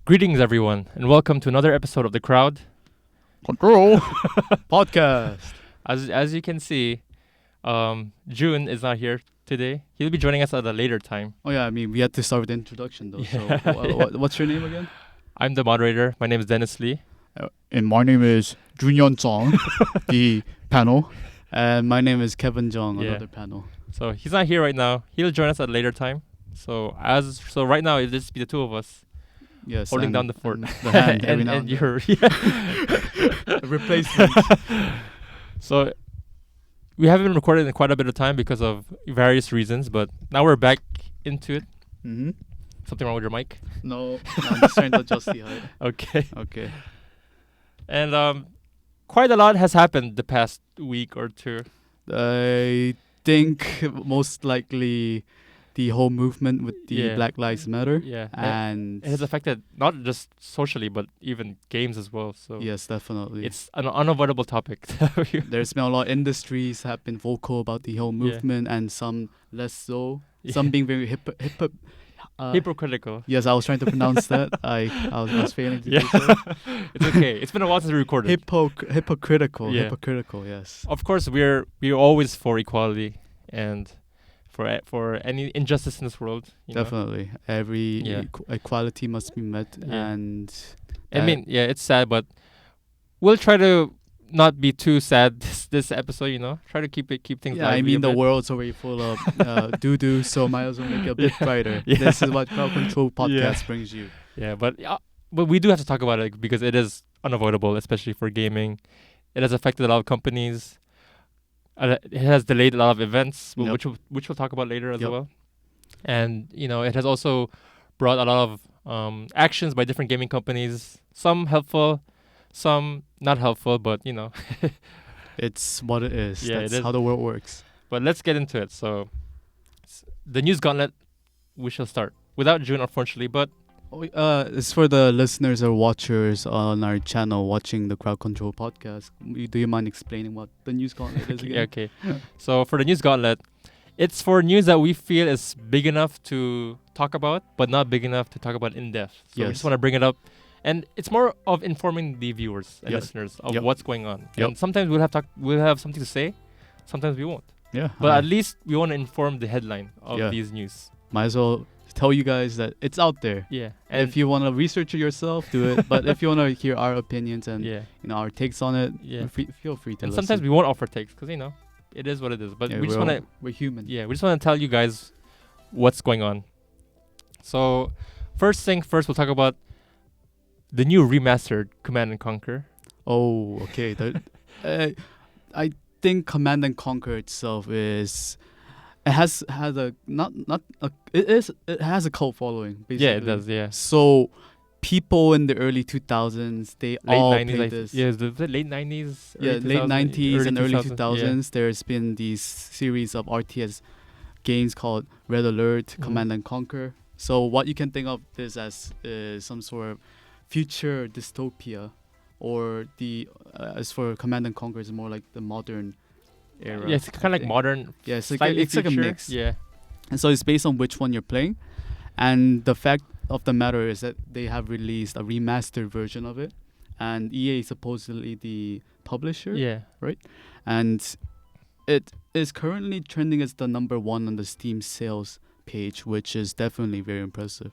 Greetings, everyone, and welcome to another episode of The Crowd. Control podcast. As you can see, June is not here today. He'll be joining us at a later time. Oh yeah, I mean we had to start with the introduction though. Yeah. So what's your name again? I'm the moderator. My name is Dennis Lee. And my name is Junyeon Chong, the panel, and my name is Kevin Jong, Yeah. another panel. So he's not here right now. He'll join us at a later time. So right now it'll just be the two of us Yes, holding and- down the fort. and the hand every now and and then. you're Replacement. So we haven't been recording in quite a bit of time because of various reasons, but now we're back into it. Mm-hmm. Something wrong with your mic? No, I'm just trying to adjust the height. Okay. Okay. And quite a lot has happened the past week or two. I think most likely the whole movement with the Yeah. Black Lives Matter. Yeah. And It has affected not just socially, but even games as well. So yes, definitely. it's an unavoidable topic. There's been a lot of industries have been vocal about the whole Yeah. movement, and some less so. Yeah. Some being very Hypocritical. Yes, I was trying to pronounce that. I was failing to Yeah. do so. It's okay. It's been a while since we recorded. Hypocritical. Yeah. Hypocritical. Yes. Of course, we're always for equality and for any injustice in this world. You know? Definitely. Every Yeah. equality must be met, Yeah. and I mean, yeah, it's sad, but we'll try to not be too sad this episode. You know, try to keep things. yeah, I lively a mean the bit. world's already full of doo-doo, so might as well make it a bit brighter. Yeah. This is what Crowd Control podcast Yeah. brings you. Yeah, but we do have to talk about it because it is unavoidable, especially for gaming. It has affected a lot of companies. It has delayed a lot of events, Yep. which we'll talk about later as Yep. well. And it has also brought a lot of actions by different gaming companies. Some helpful, some not helpful, but It's what it is. Yeah, it That's is. how the world works. But let's get into it. So, the news gauntlet. We shall start without June, unfortunately, but. It's for the listeners or watchers on our channel watching the Crowd Control podcast. Do you mind explaining what the news gauntlet is again? Okay. So for the news gauntlet, it's for news that we feel is big enough to talk about, but not big enough to talk about in depth. So we Yes. just want to bring it up, and it's more of informing the viewers and Yep. listeners of Yep. what's going on. Yep. And sometimes we'll have something to say, sometimes we won't. Yeah. But at least we want to inform the headline of Yeah. these news. might as well tell you guys that it's out there. Yeah. And And if you want to research it yourself, do it. But if you want to hear our opinions and yeah. our takes on it, Yeah. feel free to And listen. sometimes we won't offer takes because it is what it is. But Yeah, we just want to we're human. we just want to tell you guys what's going on. So, first thing first, we'll talk about the new remastered Command and Conquer. Oh, okay. I think Command and Conquer itself it has a it has a cult following. Basically. Yeah, it does. Yeah, So people in the early 2000s, they all late played 90s. this. Yeah, the late 90s. Yeah, early late 2000s, 90s and early 2000s, 2000s. There's been these series of RTS games called Red Alert, Mhm. Command and Conquer. So what you can think of this as is some sort of future dystopia, or as for Command and Conquer, is more like the modern era. Yeah, it's kind of like modern. Yeah, it's slightly like a future. mix. Yeah, And so it's based on which one you're playing. And the fact of the matter is that they have released a remastered version of it. And EA is supposedly the publisher. yeah. And it is currently trending as the number 1 on the Steam sales page, which is definitely very impressive.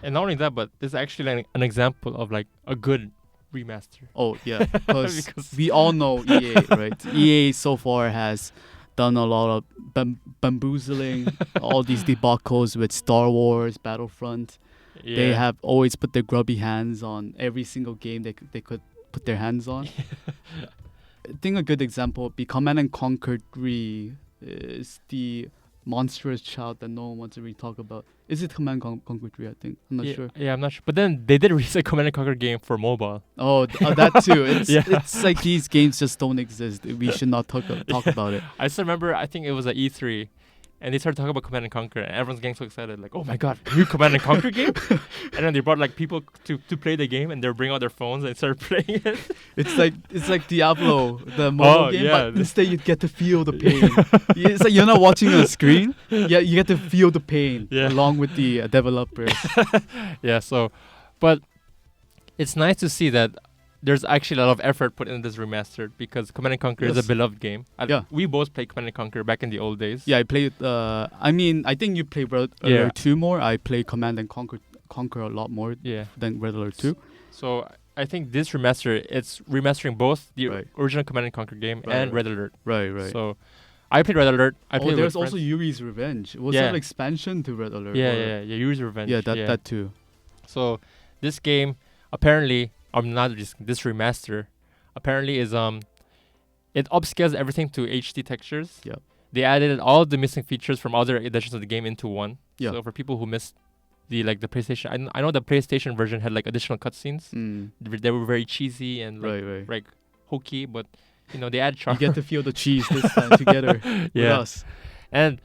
And not only that, but this is actually like an example of like a good remaster. Oh, yeah. Because Because- we all know EA, right? EA so far has done a lot of bamboozling, all these debacles with Star Wars, Battlefront. Yeah. They have always put their grubby hands on every single game they could put their hands on. I think a good example would be Command and Conquer 3 is the monstrous child that no one wants to really talk about. Is it Command and Conquer 3, I think? I'm not yeah, sure. Yeah, I'm not sure. But then they did release a Command and Conquer game for mobile. Oh, that too. It's Yeah. it's like these games just don't exist. We should not talk about it. I still remember, I think it was at E3, and they started talking about Command and Conquer, and everyone's getting so excited, like, oh my god, new Command and Conquer game? And then they brought like people to play the game, and they bring out their phones and started playing it. It's like Diablo, the mobile game, yeah. but instead you get to feel the pain. It's like you're not watching on a screen. Yeah, you get to feel the pain Yeah. along with the developers. Yeah, so, but it's nice to see that there's actually a lot of effort put into this remastered because Command and Conquer is a Yes. beloved game. Yeah. We both played Command and Conquer back in the old days. Yeah, I played. I think you played Red Yeah. Alert 2 more. I played Command and Conquer a lot more Yeah. than Red Alert 2. So I think this remaster, it's remastering both the Right. original Command and Conquer game Right, and right. Red Alert. Right. So I played Red Alert. I played there's with also friends. Yuri's Revenge. Was Yeah. that an expansion to Red Alert? Yeah. Yuri's Revenge. Yeah, that too. So this game apparently, this remaster, apparently is it upscales everything to HD textures. Yep. They added all the missing features from other editions of the game into one. Yeah. So for people who missed the PlayStation, I know the PlayStation version had like additional cutscenes. They were very cheesy and Right. like hokey, but they add charm. You get to feel the cheese this time together with us. And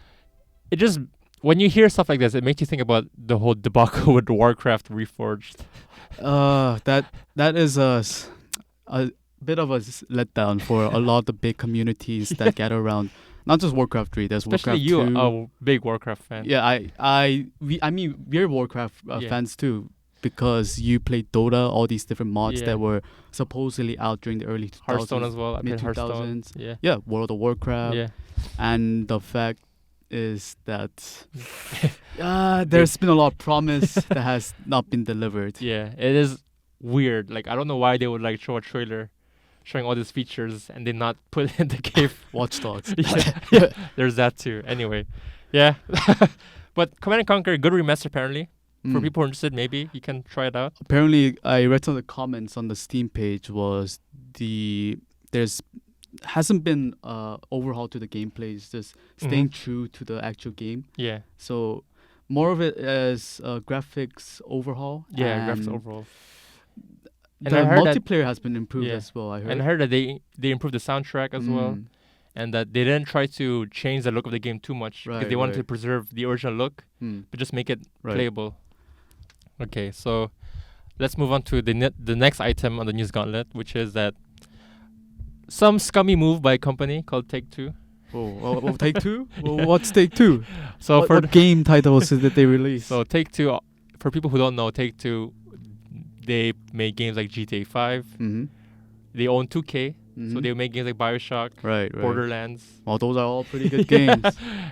it just, when you hear stuff like this, it makes you think about the whole debacle with Warcraft Reforged. That is a bit of a letdown for a lot of the big communities that gather around. Not just Warcraft 3, there's Especially Warcraft 2. you, a big Warcraft fan. Yeah, we're Warcraft fans too, because you played Dota, all these different mods that were supposedly out during the early 2000s. Hearthstone as well. I played mid Hearthstone. 2000s. Yeah, World of Warcraft. Yeah. And the fact is that there's been a lot of promise that has not been delivered. Yeah, it is weird. Like, I don't know why they would like show a trailer showing all these features and they not put it in the game. Watch Dogs. Yeah, there's that too. Anyway, yeah. But Command and Conquer, good remaster apparently. For people who are interested, maybe you can try it out. Apparently, I read some of the comments on the Steam page was hasn't been overhaul to the gameplay. It's just staying true to the actual game. Yeah. So more of it as graphics overhaul. Yeah, graphics overhaul. And the multiplayer has been improved as well, I heard. And I heard that they improved the soundtrack as well. And that they didn't try to change the look of the game too much because they wanted to preserve the original look, but just make it playable. Okay, so let's move on to the next item on the news gauntlet, which is that some scummy move by a company called Take-Two. Oh, Take-Two? What's Take-Two? So what game titles did they release? So Take-Two, for people who don't know, Take-Two, they made games like GTA 5. They own 2K, so they make games like BioShock, Borderlands. Well, those are all pretty good games.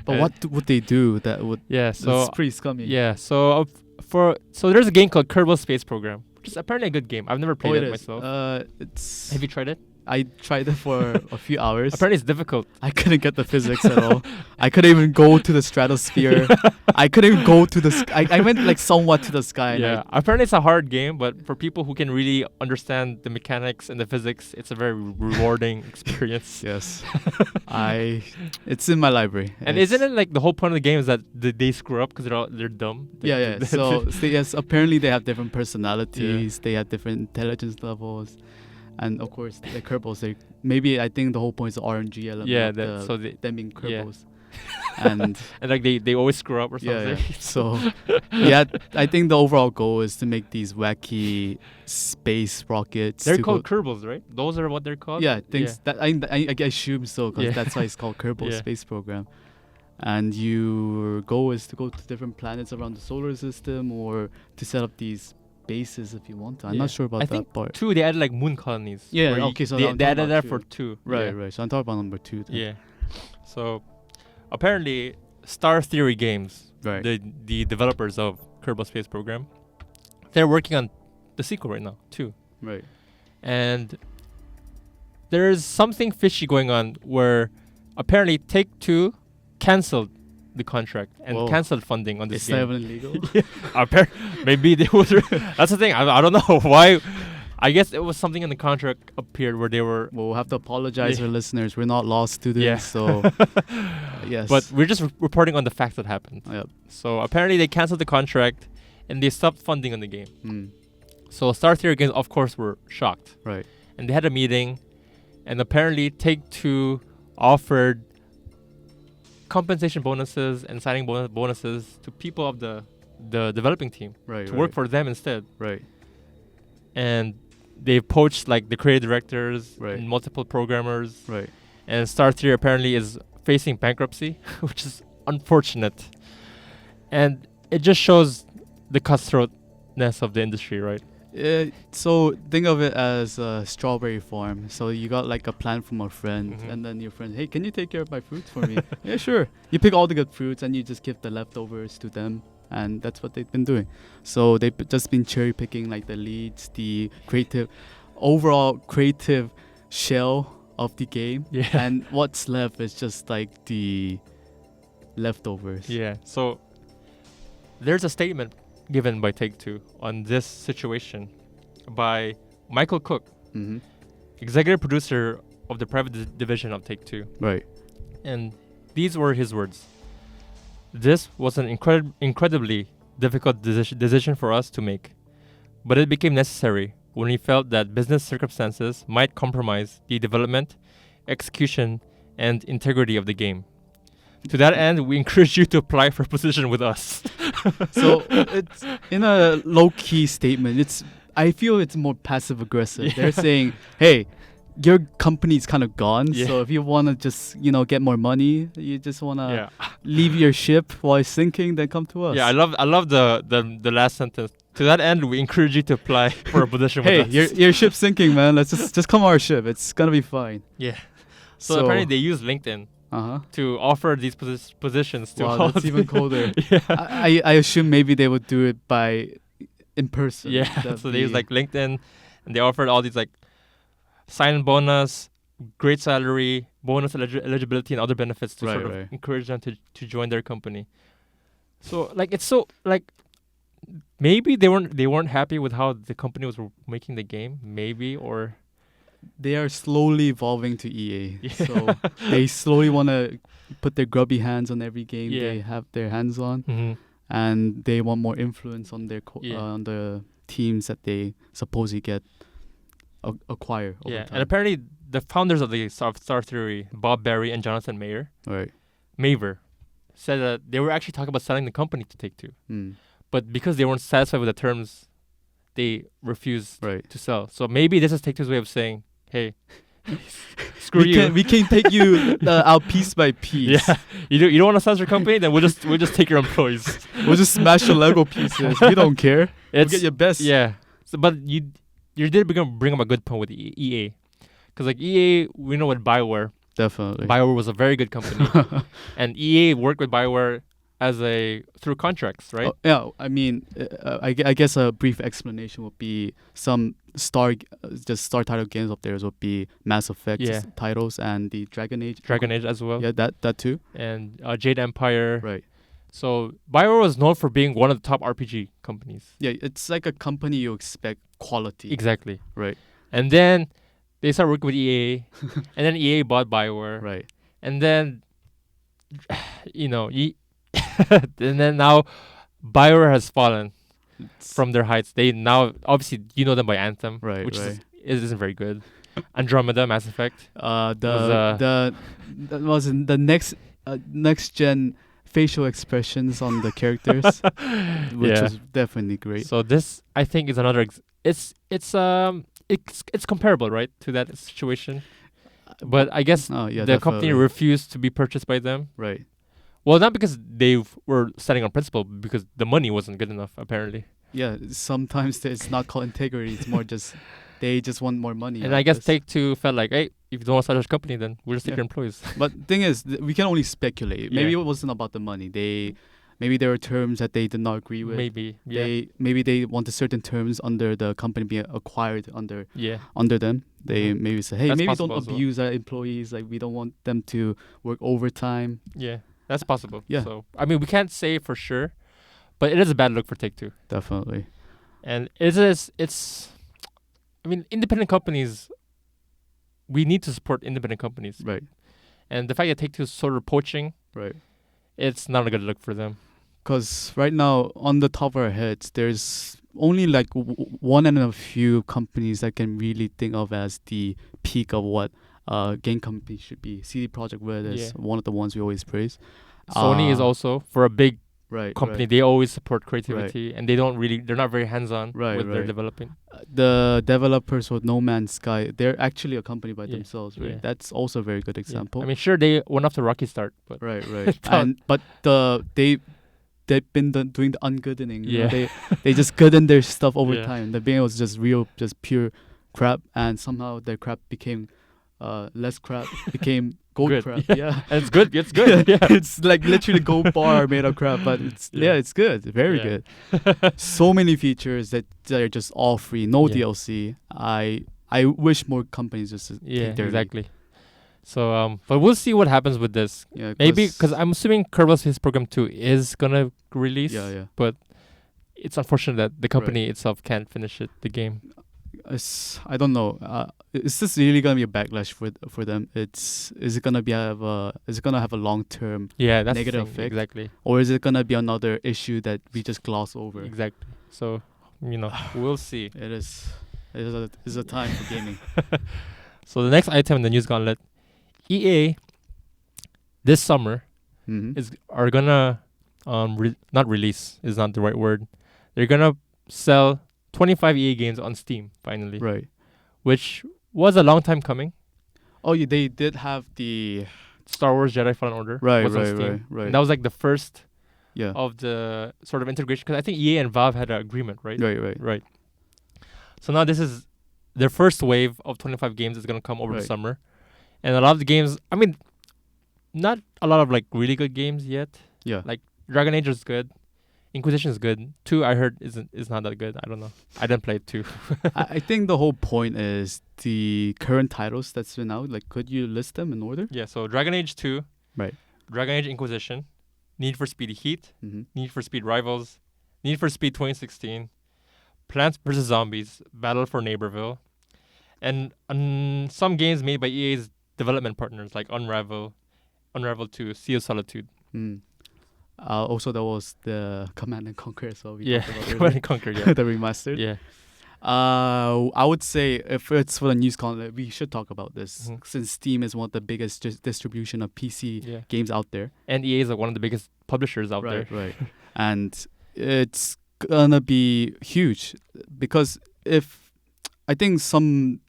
But what would they do that would? Yeah, so it's pretty scummy. Yeah, so there's a game called Kerbal Space Program, which is apparently a good game. I've never played it myself. Have you tried it? I tried it for a few hours. Apparently it's difficult. I couldn't get the physics at all. I couldn't even go to the stratosphere. I couldn't even go to the sky. I went like somewhat to the sky. Yeah, apparently it's a hard game, but for people who can really understand the mechanics and the physics, it's a very rewarding experience. Yes. It's in my library. And isn't it like the whole point of the game is that they screw up because they're dumb? Yeah. So yes, apparently they have different personalities. They have different intelligence levels. And of course, the Kerbals, I think the whole point is the RNG element. Yeah, them being Kerbals. Yeah. and like they always screw up or something. Yeah. So I think the overall goal is to make these wacky space rockets. They're called Kerbals, right? Those are what they're called. Yeah, that I assume so because that's why it's called Kerbal Space Program. And your goal is to go to different planets around the solar system or to set up these bases if you want to. I'm not sure about that part. 2, they added like moon colonies. Yeah, okay, so they added that for 2. Right. So I'm talking about number 2 then. Yeah. So apparently Star Theory Games, the developers of Kerbal Space Program, they're working on the sequel right now too. Right. And there's something fishy going on where apparently Take-Two canceled the contract and canceled funding on this game. Is that even illegal? Maybe they would. That's the thing. I don't know why. I guess it was something in the contract appeared where they were. Well, we'll have to apologize to listeners. We're not law students, so yes. But we're just reporting on the facts that happened. Yep. So apparently they canceled the contract and they stopped funding on the game. So Star Theory Games, of course, were shocked. Right. And they had a meeting, and apparently Take-Two offered compensation bonuses and signing bonuses to people of the developing team to work for them instead. Right. And they've poached like the creative directors and multiple programmers. Right. And Star Theory apparently is facing bankruptcy, which is unfortunate. And it just shows the cutthroatness of the industry, right? So think of it as a strawberry farm. So you got like a plant from a friend, and then your friend, hey, can you take care of my fruits for me? Yeah, sure. You pick all the good fruits and you just give the leftovers to them, and that's what they've been doing. So they've just been cherry picking like the leads, the overall creative shell of the game, and what's left is just like the leftovers. Yeah. So there's a statement given by Take-Two on this situation by Michael Cook, executive producer of the private division of Take-Two. Right. And these were his words. This was an incredibly difficult decision for us to make, but it became necessary when we felt that business circumstances might compromise the development, execution, and integrity of the game. To that end, we encourage you to apply for a position with us. So it's in a low-key statement. I feel it's more passive-aggressive. They're saying, "Hey, your company's kind of gone. So if you want to just get more money, you just want to leave your ship while it's sinking, then come to us." Yeah, I love the last sentence. To that end, we encourage you to apply for a position with us. Hey, your ship's sinking, man. Let's just come on our ship. It's gonna be fine. Yeah. So apparently they use LinkedIn. To offer these positions to all. That's even colder. I assume maybe they would do it in person. Yeah, so they use like LinkedIn, and they offered all these like sign-in bonus, great salary, bonus eligibility, and other benefits to sort of encourage them to join their company. So like it's so like maybe they weren't happy with how the company was making the game, maybe, or. They are slowly evolving to EA. So they slowly want to put their grubby hands on every game they have their hands on, and they want more influence on their on the teams that they supposedly get acquire over time. And apparently the founders of the Star Theory, Bob Berry and Jonathan Maver, said that they were actually talking about selling the company to Take-Two, but because they weren't satisfied with the terms, they refused to sell. So maybe this is Take-Two's way of saying, hey, screw you. We can take you out piece by piece. Yeah, you don't want to sell your company, then we'll just take your employees. We'll just smash the Lego pieces. We don't care. We'll get your best. Yeah. So, but you did bring up a good point with EA, because like EA, we know with BioWare. Definitely. BioWare was a very good company, and EA worked with BioWare through contracts, right? I mean, I guess a brief explanation would be some star title games up there would be Mass Effect titles and the Dragon Age as well. Yeah, that too. And Jade Empire. Right. So BioWare was known for being one of the top RPG companies. Yeah, it's like a company you expect quality. Exactly. Right. And then they started working with EA, and then EA bought BioWare. Right. And then, and then now BioWare has fallen from their heights. They now, obviously, you know them by Anthem, which isn't very good. Andromeda, Mass Effect. The next gen facial expressions on the characters, which was definitely great. So this, I think, is another. It's comparable, right, to that situation. But I guess the company refused to be purchased by them. Right. Well, not because they were setting on principle, because the money wasn't good enough, apparently. Yeah, sometimes it's not called integrity. It's more just they just want more money. And I guess Take-Two felt like, hey, if you don't want to start a company, then we'll just take your employees. But the thing is, we can only speculate. Maybe it wasn't about the money. Maybe there were terms that they did not agree with. Maybe they wanted certain terms under the company being acquired under them. They maybe say, hey, maybe don't abuse our employees. Like, we don't want them to work overtime. Yeah, that's possible. Yeah. So I mean, we can't say for sure, but it is a bad look for Take-Two. Definitely. And it's. I mean, independent companies. We need to support independent companies. Right. And the fact that Take-Two is sort of poaching. Right. It's not a good look for them. Because right now, on the top of our heads, there's only like one and a few companies that can really think of as the peak of what game company should be. CD Projekt Red is one of the ones we always praise. Sony is also, for a big company, right. They always support creativity, and they're not very hands-on with their developing. The developers with No Man's Sky, they're actually a company by themselves, right? That's also a very good example. I mean, sure, they went off to a rocky start, but right. But they've been doing the ungoodening. You know, they just gooden their stuff over time. The beginning was just pure crap, and somehow their crap became less crap, became gold crap. Yeah. And it's good. It's good. Yeah. It's like literally gold bar made of crap, but it's good. Very good. So many features that are just all free, no DLC. I wish more companies just exactly. So but we'll see what happens with this. Maybe because I'm assuming Kerbal Space Program 2 is gonna release. But it's unfortunate that the company itself can't finish the game. I don't know. Is this really gonna be a backlash for them? Is it gonna have a long-term negative effect? Exactly. Or is it gonna be another issue that we just gloss over? Exactly. So we'll see. It is a time for gaming. So the next item in the news gauntlet, EA this summer are gonna not release is not the right word. They're gonna sell 25 EA games on Steam finally. Right. Which was a long time coming. Oh, yeah, they did have the Star Wars Jedi Fallen Order. Right. And that was like the first of the sort of integration, because I think EA and Valve had an agreement, right? Right. So now this is their first wave of 25 games is going to come over the summer. And a lot of the games, I mean, not a lot of like really good games yet. Yeah. Like Dragon Age is good. Inquisition is good. 2 I heard is not that good. I don't know. I didn't play 2. I think the whole point is the current titles that's been out. Like, could you list them in order? Yeah, so Dragon Age 2. Right. Dragon Age Inquisition. Need for Speed Heat. Need for Speed Rivals. Need for Speed 2016. Plants vs. Zombies. Battle for Neighborville. And some games made by EA's development partners like Unravel 2, Sea of Solitude. Also, there was the Command and Conquer. So Command and Conquer, the remastered. Yeah. I would say if it's for the news content, we should talk about this since Steam is one of the biggest distribution of PC games out there, and EA is one of the biggest publishers out there. Right. And it's gonna be huge because I think some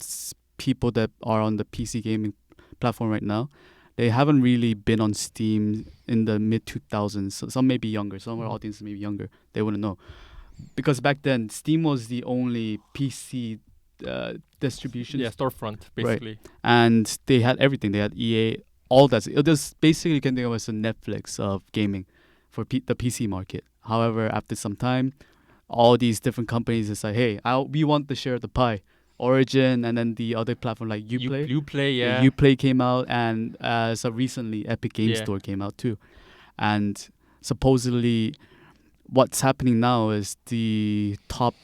people that are on the PC gaming platform right now, they haven't really been on Steam in the mid-2000s. So some may be younger. Some of our audience may be younger. They wouldn't know. Because back then, Steam was the only PC distribution. Yeah, storefront, basically. Right. And they had everything. They had EA, all that. It was basically, you can think of it as a Netflix of gaming for the PC market. However, after some time, all these different companies decide, hey, we want the share of the pie. Origin, and then the other platform like Uplay. Uplay came out, and so recently Epic Games Store came out too. And supposedly what's happening now is the top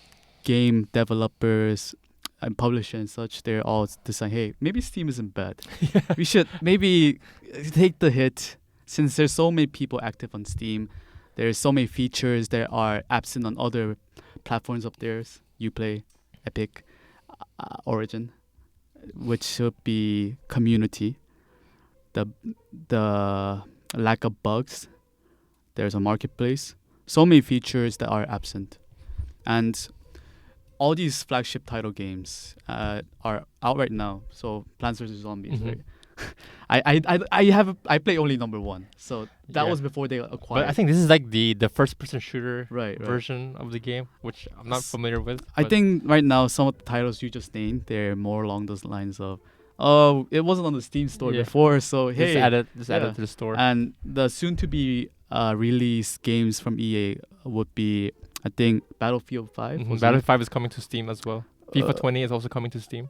game developers and publishers and such, they're all deciding, hey, maybe Steam isn't bad. We should maybe take the hit, since there's so many people active on Steam. There's so many features that are absent on other platforms of theirs. Uplay, Epic, Origin, which should be community, the lack of bugs. There's a marketplace. So many features that are absent, and all these flagship title games are out right now. So Plants vs Zombies, right? I play only number 1, so that was before they acquired. But I think this is like the first person shooter version of the game, which I'm not familiar with. I think right now some of the titles you just named, they're more along those lines of, it wasn't on the Steam store before, so hey, just add it to the store. And the soon to be released games from EA would be, I think, Battlefield 5. Battlefield 5 is coming to Steam as well. FIFA 20 is also coming to Steam.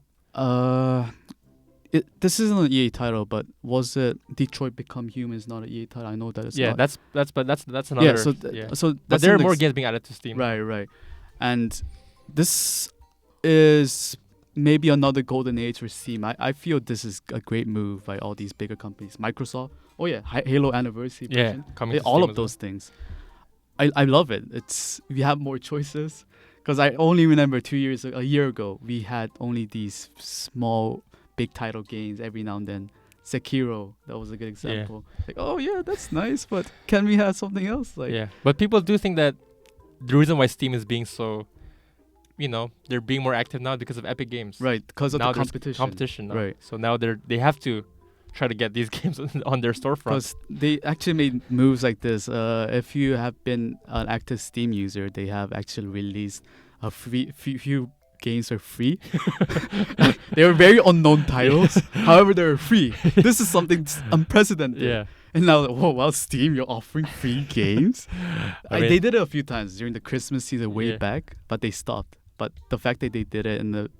This isn't an EA title, but was it Detroit Become Human is not an EA title? I know that it's not. That's another. Yeah, so that's but there are more games being added to Steam. Right. And this is maybe another golden age for Steam. I feel this is a great move by all these bigger companies. Microsoft, Halo Anniversary Edition. Coming to all Steam of those things. I love it. We have more choices. Because I only remember a year ago, we had only these small big title games every now and then. Sekiro, that was a good example. Like, oh yeah, that's nice, but can we have something else? But people do think that the reason why Steam is being so, they're being more active now because of Epic Games. Right, because of now the competition. Competition now. Right. So now they have to try to get these games on their storefront. Because they actually made moves like this. If you have been an active Steam user, they have actually released a few games are free. They were very unknown titles. However, they're free. This is something unprecedented. Yeah. And now, Steam, you're offering free games? They did it a few times during the Christmas season way back, but they stopped. But the fact that they did it in the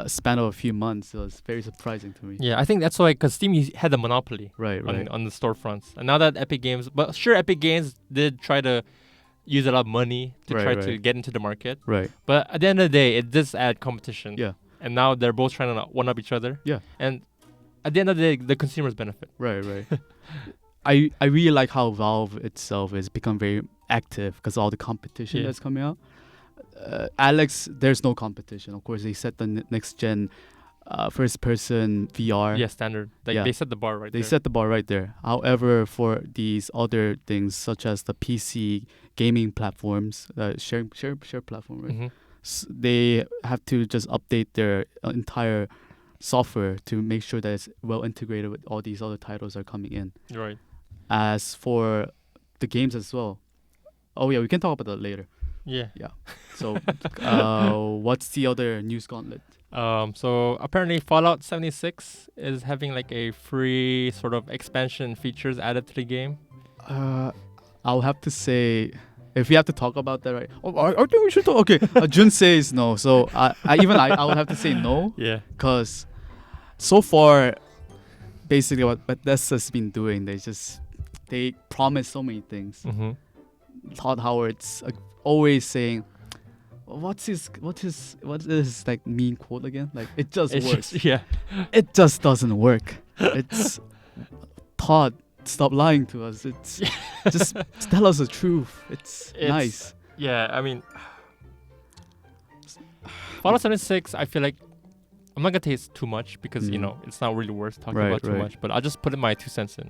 span of a few months was very surprising to me. Yeah, I think that's why, because Steam had the monopoly on the storefronts. And now that Epic Games, but sure, Epic Games did try to use a lot of money to try to get into the market. Right. But at the end of the day, it does add competition. Yeah. And now they're both trying to one-up each other. Yeah. And at the end of the day, the consumers benefit. Right. I really like how Valve itself has become very active because all the competition that's coming out. Alex, there's no competition. Of course, they set the next gen first-person VR. Yeah, standard. They set the bar right there. They set the bar right there. However, for these other things, such as the PC gaming platforms, share platform, right? They have to just update their entire software to make sure that it's well integrated with all these other titles that are coming in. Right. As for the games as well. Oh, yeah, we can talk about that later. Yeah. So, what's the other news gauntlet? So apparently Fallout 76 is having like a free sort of expansion features added to the game. I'll have to say, if we have to talk about that, right? I think we should talk. Okay, Jun says no, so I will have to say no. Yeah. Because so far, basically what Bethesda's been doing, they promise so many things. Todd Howard's always saying, what's his like mean quote again? Like it just works. It just doesn't work. It's Todd, stop lying to us. It's just tell us the truth. It's nice. Yeah, I mean, Fallout 76, I feel like I'm not gonna taste too much because it's not really worth talking about too much. But I'll just put in my 2 cents in.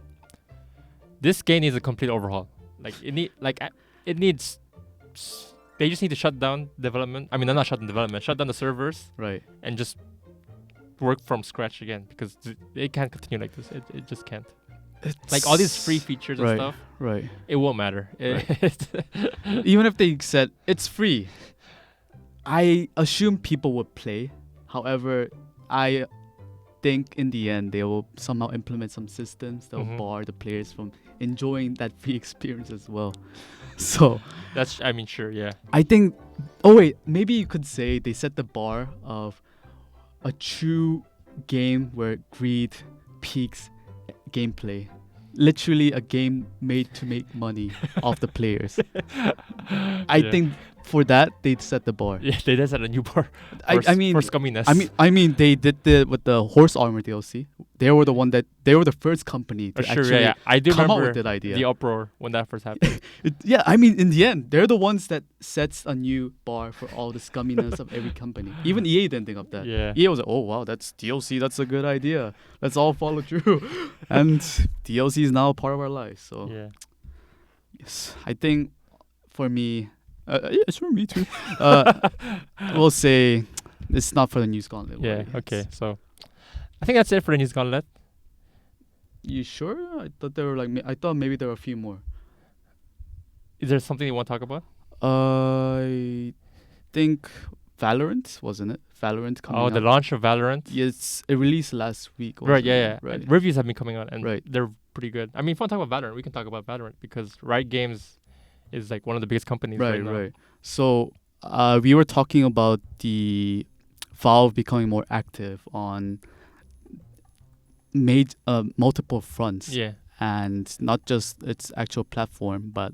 This game needs a complete overhaul. It needs. They just need to shut down development. I mean, they're not shutting development. Shut down the servers. Right. And just work from scratch again because they can't continue like this. It just can't. Like all these free features and stuff. Right. It won't matter. Right. Even if they said it's free, I assume people would play. However, I think in the end they will somehow implement some systems that will bar the players from enjoying that free experience as well. So sure, yeah. I think maybe you could say they set the bar of a true game where greed peaks gameplay. Literally a game made to make money off the players. I think for that they set the bar. Yeah, they did set a new bar. For scumminess. I mean, they did with the horse armor DLC. They were the first company to actually I do come remember up with that idea. The uproar when that first happened. In the end, they're the ones that sets a new bar for all the scumminess of every company. Even EA didn't think of that. Yeah. EA was like, oh wow, that's DLC. That's a good idea. Let's all follow through. And DLC is now part of our lives. So yes, I think for me. It's for me too. We'll say it's not for the news gauntlet. Yeah. Okay. So I think that's it for the news gauntlet. You sure? I thought maybe there were a few more. Is there something you want to talk about? I think Valorant, wasn't it? Valorant coming out. The launch of Valorant. Yes, it released last week. Right. Yeah. Right. Reviews have been coming out and they're pretty good. I mean, if you want to talk about Valorant, we can talk about Valorant because Riot Games is like one of the biggest companies right now. Right. So we were talking about the Valve becoming more active on multiple fronts. Yeah. And not just its actual platform, but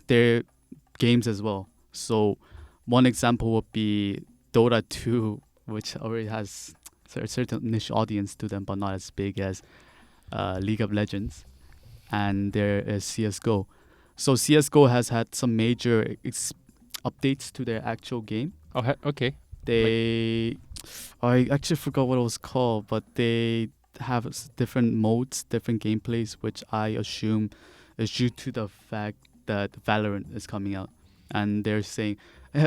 their games as well. So one example would be Dota 2, which already has a certain niche audience to them, but not as big as League of Legends. And there is CSGO. So CSGO has had some major updates to their actual game. Oh, okay. I actually forgot what it was called, but they have different modes, different gameplays, which I assume is due to the fact that Valorant is coming out. And they're saying,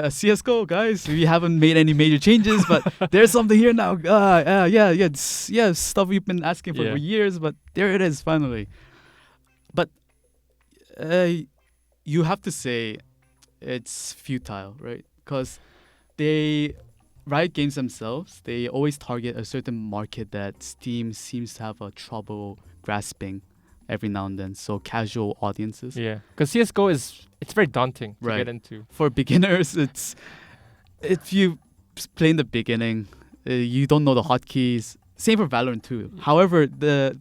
CS:GO guys, we haven't made any major changes, but there's something here now. Stuff we've been asking for years, but there it is finally. But you have to say it's futile, right? Because Riot Games themselves, they always target a certain market that Steam seems to have a trouble grasping every now and then. So casual audiences. Yeah, because CS:GO it's very daunting to get into. For beginners, it's if you play in the beginning, you don't know the hotkeys. Same for Valorant too. However, the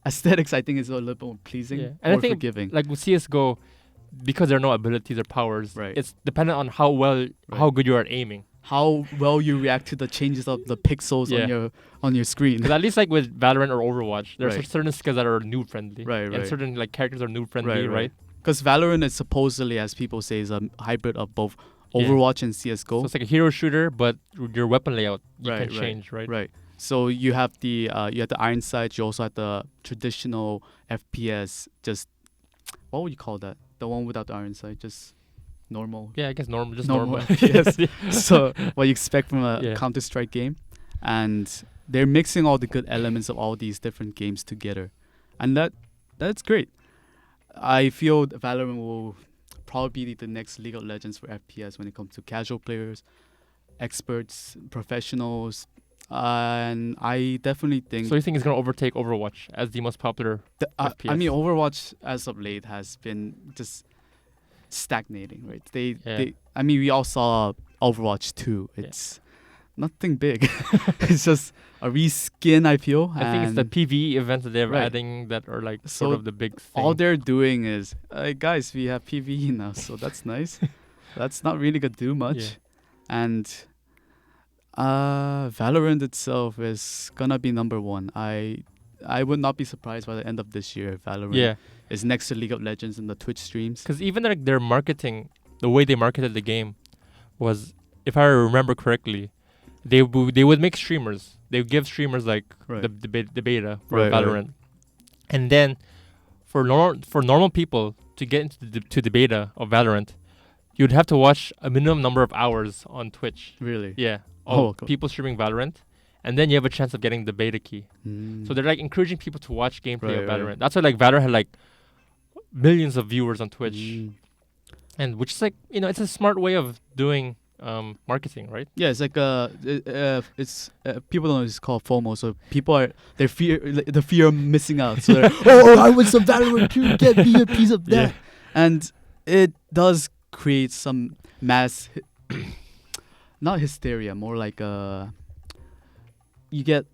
aesthetics I think is a little bit more pleasing, and more I think forgiving. Like with CS:GO, because there are no abilities or powers, it's dependent on how good you are at aiming. How well you react to the changes of the pixels on your screen. Because at least like with Valorant or Overwatch, there's certain skills that are noob friendly, and certain like characters are noob friendly, right? Because Valorant is supposedly, as people say, is a hybrid of both Overwatch and CS:GO. So it's like a hero shooter, but your weapon layout you can change, right? Right. So you have the iron sights. You also have the traditional FPS. Just what would you call that? The one without the iron sight, just normal. Yeah, I guess normal, just normal. Yes. So what you expect from a Counter-Strike game, and they're mixing all the good elements of all these different games together, and that's great. I feel Valorant will probably be the next League of Legends for FPS when it comes to casual players, experts, professionals, and I definitely think. So you think it's gonna overtake Overwatch as the most popular FPS? I mean, Overwatch as of late has been just stagnating, right? We all saw Overwatch 2. It's nothing big. It's just a reskin, I feel. I think it's the PvE events that they're adding that are like sort of the big thing. All they're doing is, guys, we have PvE now, so that's nice. That's not really gonna do much. And Valorant itself is gonna be number one. I would not be surprised by the end of this year if Valorant is next to League of Legends in the Twitch streams. Because even like their marketing, the way they marketed the game was, if I remember correctly, they would make streamers. They would give streamers like the beta for Valorant, and then for normal people to get into the beta of Valorant, you'd have to watch a minimum number of hours on Twitch. Really? Yeah. People streaming Valorant, and then you have a chance of getting the beta key. So they're like encouraging people to watch gameplay of Valorant. That's why like Valorant had like millions of viewers on Twitch, and which is like it's a smart way of doing marketing, right? Yeah, it's like it's people don't know it's called FOMO. So people the fear of missing out. So they're, I want some Valorant too. Get me a piece of that. And it does create some mass, not hysteria, more like you get.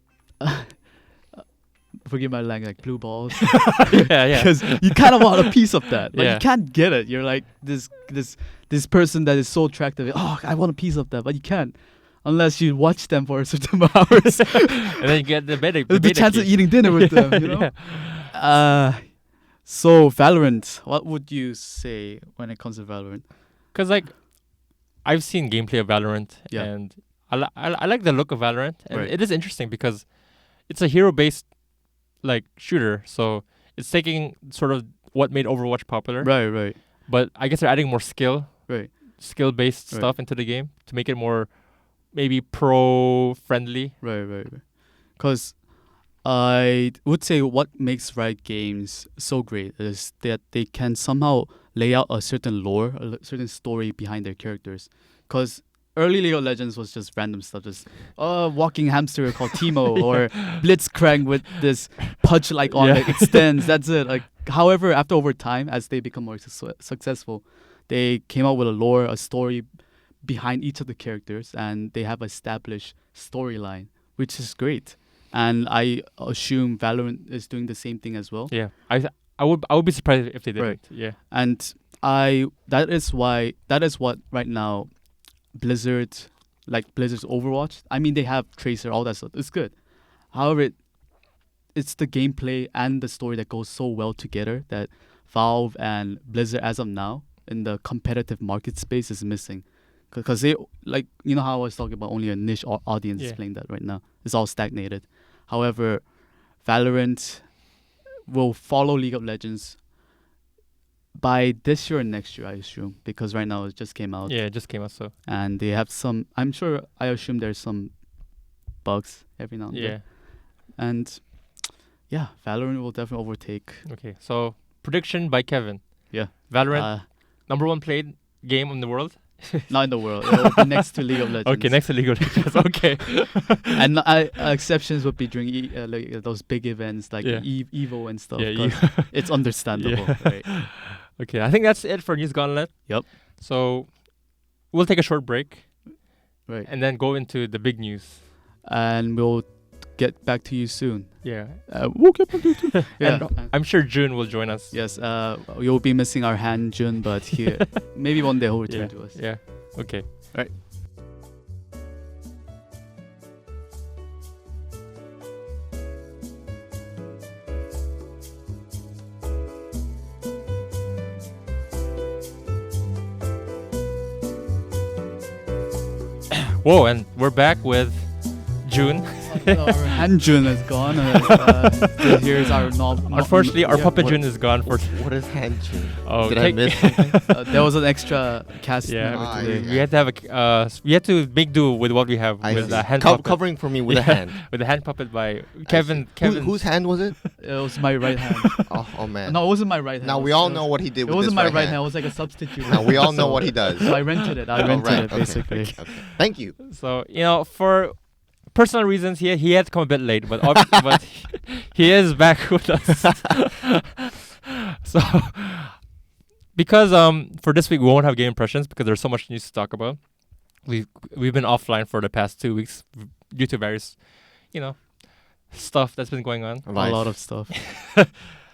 Forgive my language, like blue balls. Because you kind of want a piece of that. Like you can't get it. You're like this person that is so attractive. Oh, I want a piece of that, but you can't unless you watch them for a certain amount of hours. And then you get the beta. The chance of eating dinner with them. You know. So Valorant, what would you say when it comes to Valorant? Because like I've seen gameplay of Valorant, and I like the look of Valorant, and it is interesting because it's a hero-based like shooter, so it's taking sort of what made Overwatch popular, right, but I guess they're adding more skill-based stuff into the game to make it more maybe pro-friendly, right, because I would say what makes Riot Games so great is that they can somehow lay out a certain lore, a certain story behind their characters, because early League of Legends was just random stuff, just walking hamster called Teemo or Blitzcrank with this punch like on that extends. That's it. Like, however, over time, as they become more successful, they came out with a lore, a story behind each of the characters, and they have established storyline, which is great. And I assume Valorant is doing the same thing as well. Yeah, I would be surprised if they didn't. Right. Yeah, and that is what right now. Blizzard's Overwatch. I mean, they have Tracer, all that stuff. It's good. However, it's the gameplay and the story that goes so well together that Valve and Blizzard, as of now, in the competitive market space, is missing. Because they, like, you know how I was talking about only a niche audience is playing that right now. It's all stagnated. However, Valorant will follow League of Legends by this year or next year, I assume, because right now it just came out. Yeah, it just came out. So and they have some. I assume there's some bugs every now and then. And yeah, Valorant will definitely overtake. Okay, so prediction by Kevin. Yeah, Valorant, number 1 played game in the world. Not in the world. It will be next to League of Legends. Okay, next to League of Legends. Okay. And exceptions would be during like, those big events like Evo and stuff. Yeah, it's understandable. Yeah. Right? Okay, I think that's it for News Gauntlet. Yep. So we'll take a short break. Right. And then go into the big news. And we'll get back to you soon. Yeah. We'll get back to you soon. Yeah. And I'm sure June will join us. Yes. You'll be missing our hand, June, but maybe one day he'll return to us. Yeah. Okay. Right. Whoa, and we're back with June. Our hand June is gone. Here's our Unfortunately, our puppet June is gone. What is hand June? Oh, did I miss something? There was an extra cast. Yeah, we had to have we had to make do with what we have with a hand puppet. Covering for me with a hand. With a hand puppet by Kevin. Whose hand was it? It was my right hand. Oh man. No, it wasn't my right hand. Now we all know what he did. It wasn't my right hand. It was like a substitute. Now we all know what he does. So I rented it. Basically. Okay. Thank you. So for personal reasons, he had to come a bit late, but but he is back with us. So because for this week we won't have game impressions because there's so much news to talk about. We've been offline for the past 2 weeks due to various, stuff that's been going on. A lot of stuff.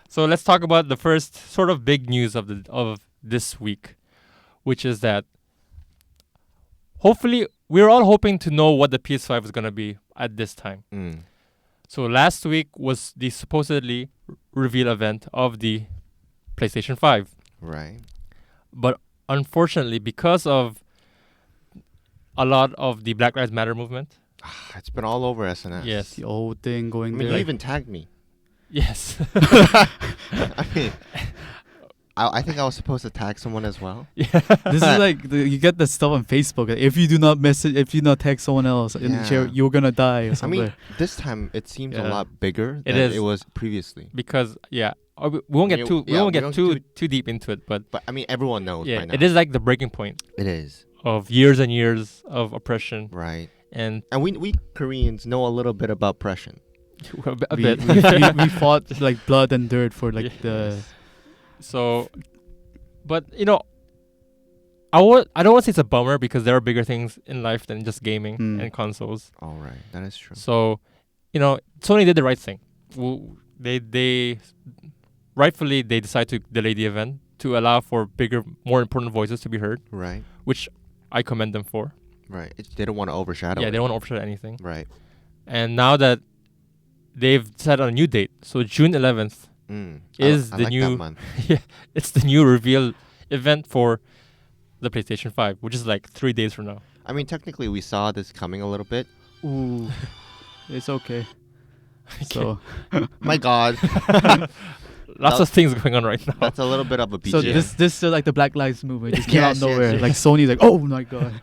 So let's talk about the first sort of big news of this week, which is that hopefully we're all hoping to know what the PS5 is going to be at this time. So last week was the supposedly reveal event of the PlayStation 5. Right. But unfortunately, because of a lot of the Black Lives Matter movement. It's been all over SNS. Yes. The old thing going there. You even tagged me. Yes. I mean, I think I was supposed to tag someone as well. Yeah. This is like you get the stuff on Facebook. If you do not tag someone else and share, you're gonna die or something. I mean, this time it seems a lot bigger than it was previously. Because we won't get too deep into it, but I mean everyone knows by now. It is like the breaking point. It is of years and years of oppression. Right. And we Koreans know a little bit about oppression. a bit. We fought like blood and dirt for like the. So, but I don't want to say it's a bummer because there are bigger things in life than just gaming and consoles. All right, that is true. So, Sony did the right thing. They rightfully they decided to delay the event to allow for bigger, more important voices to be heard. Right. Which I commend them for. Right. They don't want to overshadow. Yeah, they don't want to overshadow anything. Right. And now that they've set on a new date, so June 11th is the new. That month. Yeah, it's the new reveal event for the PlayStation 5, which is like 3 days from now. I mean, technically, we saw this coming a little bit. Ooh, it's okay. So, my God. Lots of things going on right now. That's a little bit of a BGM. So this is like the Black Lives Movement. It just came out of nowhere. Yes. Like Sony's like, oh my God.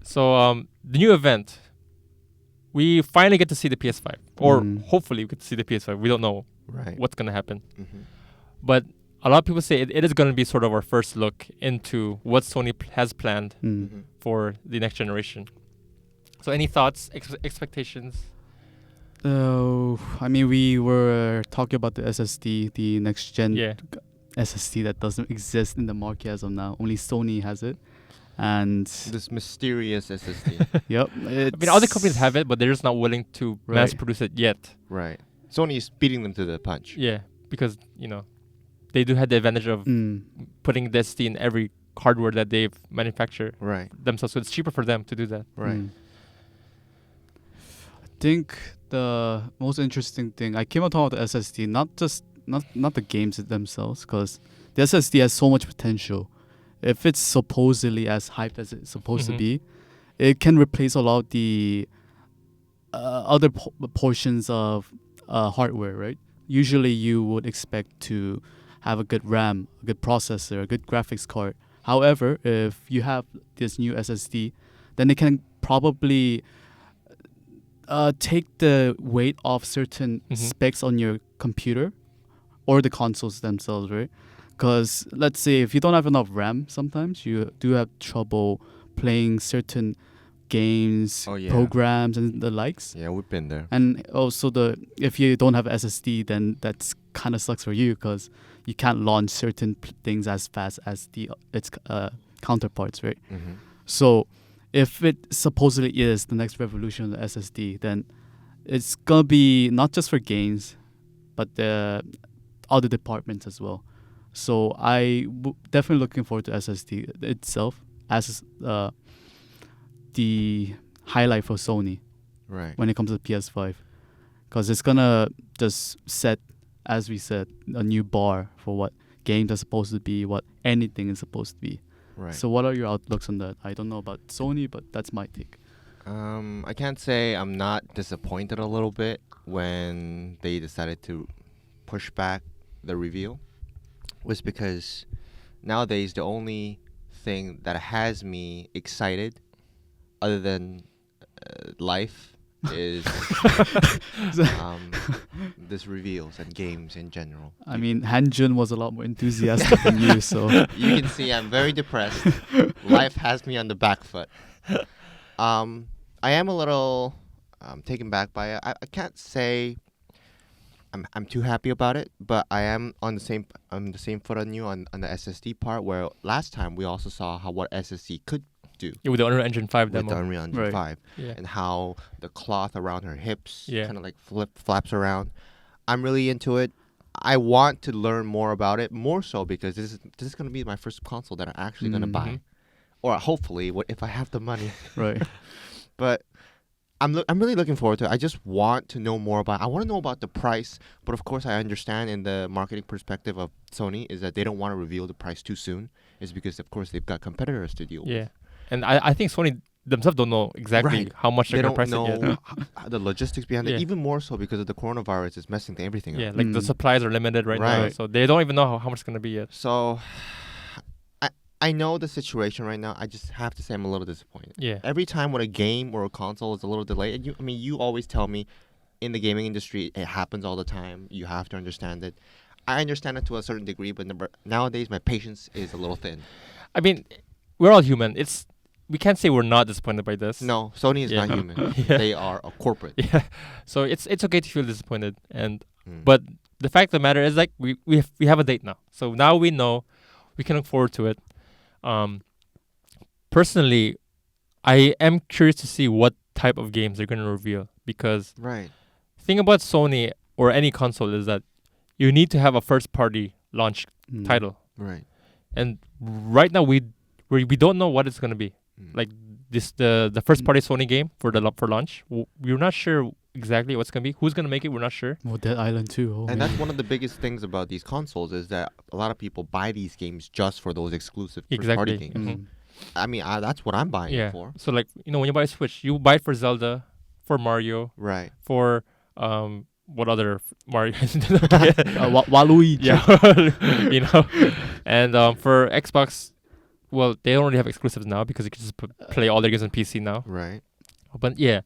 So the new event, we finally get to see the PS5, or hopefully we get to see the PS5. We don't know what's gonna happen, but a lot of people say it is gonna be sort of our first look into what Sony has planned for the next generation. So any thoughts, expectations? I mean, we were talking about the SSD, the next gen SSD that doesn't exist in the market as of now. Only Sony has it. And this mysterious SSD. Yep. I mean, other companies have it, but they're just not willing to mass produce it yet. Right. Sony is beating them to the punch. Yeah, because, they do have the advantage of putting the SSD in every hardware that they've manufactured themselves. So it's cheaper for them to do that. Right. I think the most interesting thing, I came out talking about the SSD, not the games themselves, because the SSD has so much potential. If it's supposedly as hype as it's supposed to be, it can replace a lot of the other portions of hardware, right? Usually you would expect to have a good RAM, a good processor, a good graphics card. However, if you have this new SSD, then it can probably take the weight off certain specs on your computer or the consoles themselves, right? Because let's say if you don't have enough RAM, sometimes you do have trouble playing certain games, programs, and the likes. Yeah, we've been there. And also, if you don't have SSD, then that's kind of sucks for you because you can't launch certain things as fast as its counterparts, right? Mm-hmm. So if it supposedly is the next revolution of the SSD, then it's gonna be not just for games, but the other departments as well. So definitely looking forward to SSD itself as the highlight for Sony, right? When it comes to the PS5, because it's gonna just set, as we said, a new bar for what games are supposed to be, what anything is supposed to be. Right. So what are your outlooks on that? I don't know about Sony, but that's my take. I can't say I'm not disappointed a little bit when they decided to push back the reveal. Was because nowadays the only thing that has me excited, other than life, is this reveals and games in general. I mean, Hanjun was a lot more enthusiastic than you, so you can see I'm very depressed. Life has me on the back foot. I am a little taken back by it. I can't say I'm too happy about it, but I am on the same foot on you on the SSD part, where last time we also saw what SSD could do. Yeah, with the Unreal Engine 5 demo. With the Unreal Engine 5. Yeah. And how the cloth around her hips kind of like flaps around. I'm really into it. I want to learn more about it, more so because this is going to be my first console that I'm actually going to buy. Or hopefully, if I have the money. Right. But I'm really looking forward to it. I just want to know more about it. I want to know about the price, but of course I understand in the marketing perspective of Sony is that they don't want to reveal the price too soon. It's because, of course, they've got competitors to deal with. Yeah. And I think Sony themselves don't know exactly how much they're going to price it yet. They don't know the logistics behind it, even more so because of the coronavirus is messing everything up. Yeah, like the supplies are limited right now, so they don't even know how much it's going to be yet. So I know the situation right now. I just have to say I'm a little disappointed. Yeah. Every time when a game or a console is a little delayed, you always tell me in the gaming industry it happens all the time. You have to understand it. I understand it to a certain degree, but nowadays my patience is a little thin. I mean, we're all human. We can't say we're not disappointed by this. No, Sony is not human. They are a corporate. Yeah. So it's okay to feel disappointed, but the fact of the matter is like we have a date now. So now we know, we can look forward to it. Personally, I am curious to see what type of games they're going to reveal, because the thing about Sony or any console is that you need to have a first party launch title. Right. And right now we don't know what it's going to be. Like the first party Sony game for launch, we're not sure exactly what's going to be. Who's going to make it, we're not sure. Well, Dead Island 2. And that's one of the biggest things about these consoles is that a lot of people buy these games just for those exclusive first party games. Mm-hmm. I mean, that's what I'm buying it for. So like, when you buy a Switch, you buy it for Zelda, for Mario, for what other Mario? Waluigi. Yeah. And for Xbox, well, they don't really have exclusives now because you can just play all their games on PC now. Right. But yeah,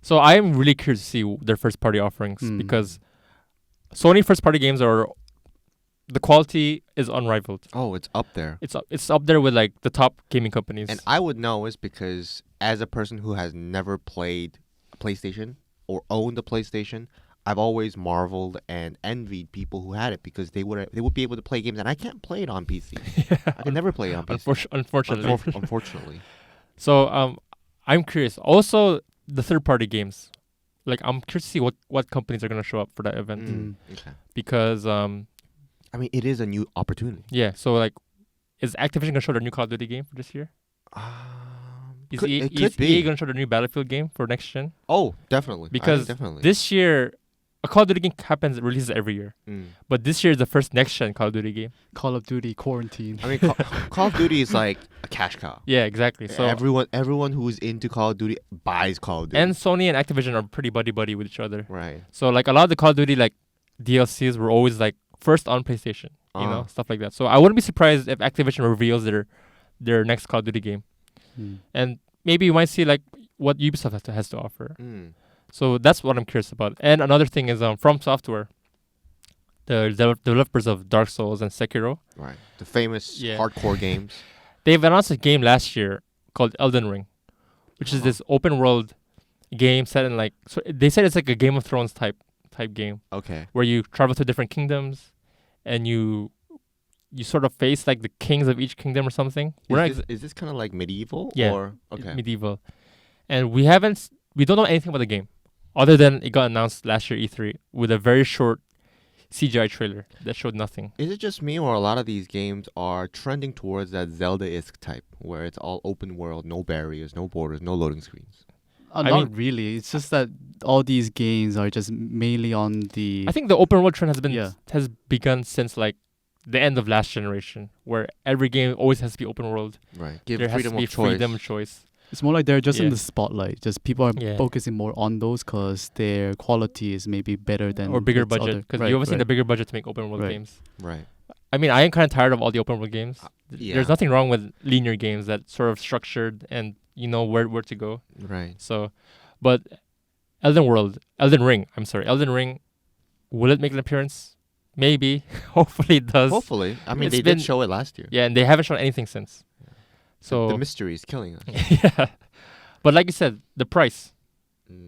so I am really curious to see their first party offerings because Sony first party games the quality is unrivaled. Oh, it's up there. It's up there with like the top gaming companies. And I would know is because as a person who has never played a PlayStation or owned a PlayStation, I've always marveled and envied people who had it because they would be able to play games and I can't play it on PC. I can never play it on PC. Unfortunately. So I'm curious. Also, the third-party games. Like I'm curious to see what companies are going to show up for that event. Okay. Because I mean, it is a new opportunity. Yeah. So like, is Activision going to show their new Call of Duty game for this year? Is EA going to show their new Battlefield game for next gen? Oh, definitely. Because this year, a Call of Duty game releases every year. But this year is the first next gen Call of Duty game. Call of Duty Quarantine. I mean, Call of Duty is like a cash cow. Yeah, exactly. So everyone who's into Call of Duty buys Call of Duty. And Sony and Activision are pretty buddy with each other. Right. So like a lot of the Call of Duty like DLCs were always like first on PlayStation. you know, stuff like that. So I wouldn't be surprised if Activision reveals their next Call of Duty game, and maybe you might see like what Ubisoft has to offer. So that's what I'm curious about. And another thing is From Software, the developers of Dark Souls and Sekiro, right? The famous hardcore games. They've announced a game last year called Elden Ring, which is this open world game set in like, so they said it's like a Game of Thrones type game. Okay. Where you travel to different kingdoms, and you sort of face like the kings of each kingdom or something. Is this kind of like medieval? Yeah. Or? Okay. Medieval. And we don't know anything about the game, other than it got announced last year E3 with a very short CGI trailer that showed nothing. Is it just me, or a lot of these games are trending towards that Zelda-esque type, where it's all open world, no barriers, no borders, no loading screens? Not really. It's just that all these games are just mainly on the... I think the open world trend has begun since like the end of last generation, where every game always has to be open world. Right. There has to be freedom of choice. It's more like they're just in the spotlight. Just people are focusing more on those because their quality is maybe better than... Or bigger budget, because you obviously need a bigger budget to make open world games. Right. I mean, I am kind of tired of all the open world games. There's nothing wrong with linear games that sort of structured and you know where to go. Right. So, but Elden Ring, will it make an appearance? Maybe. Hopefully it does. Hopefully. I mean, they did show it last year. Yeah, and they haven't shown anything since. So the mystery is killing us. Yeah. But like you said, the price.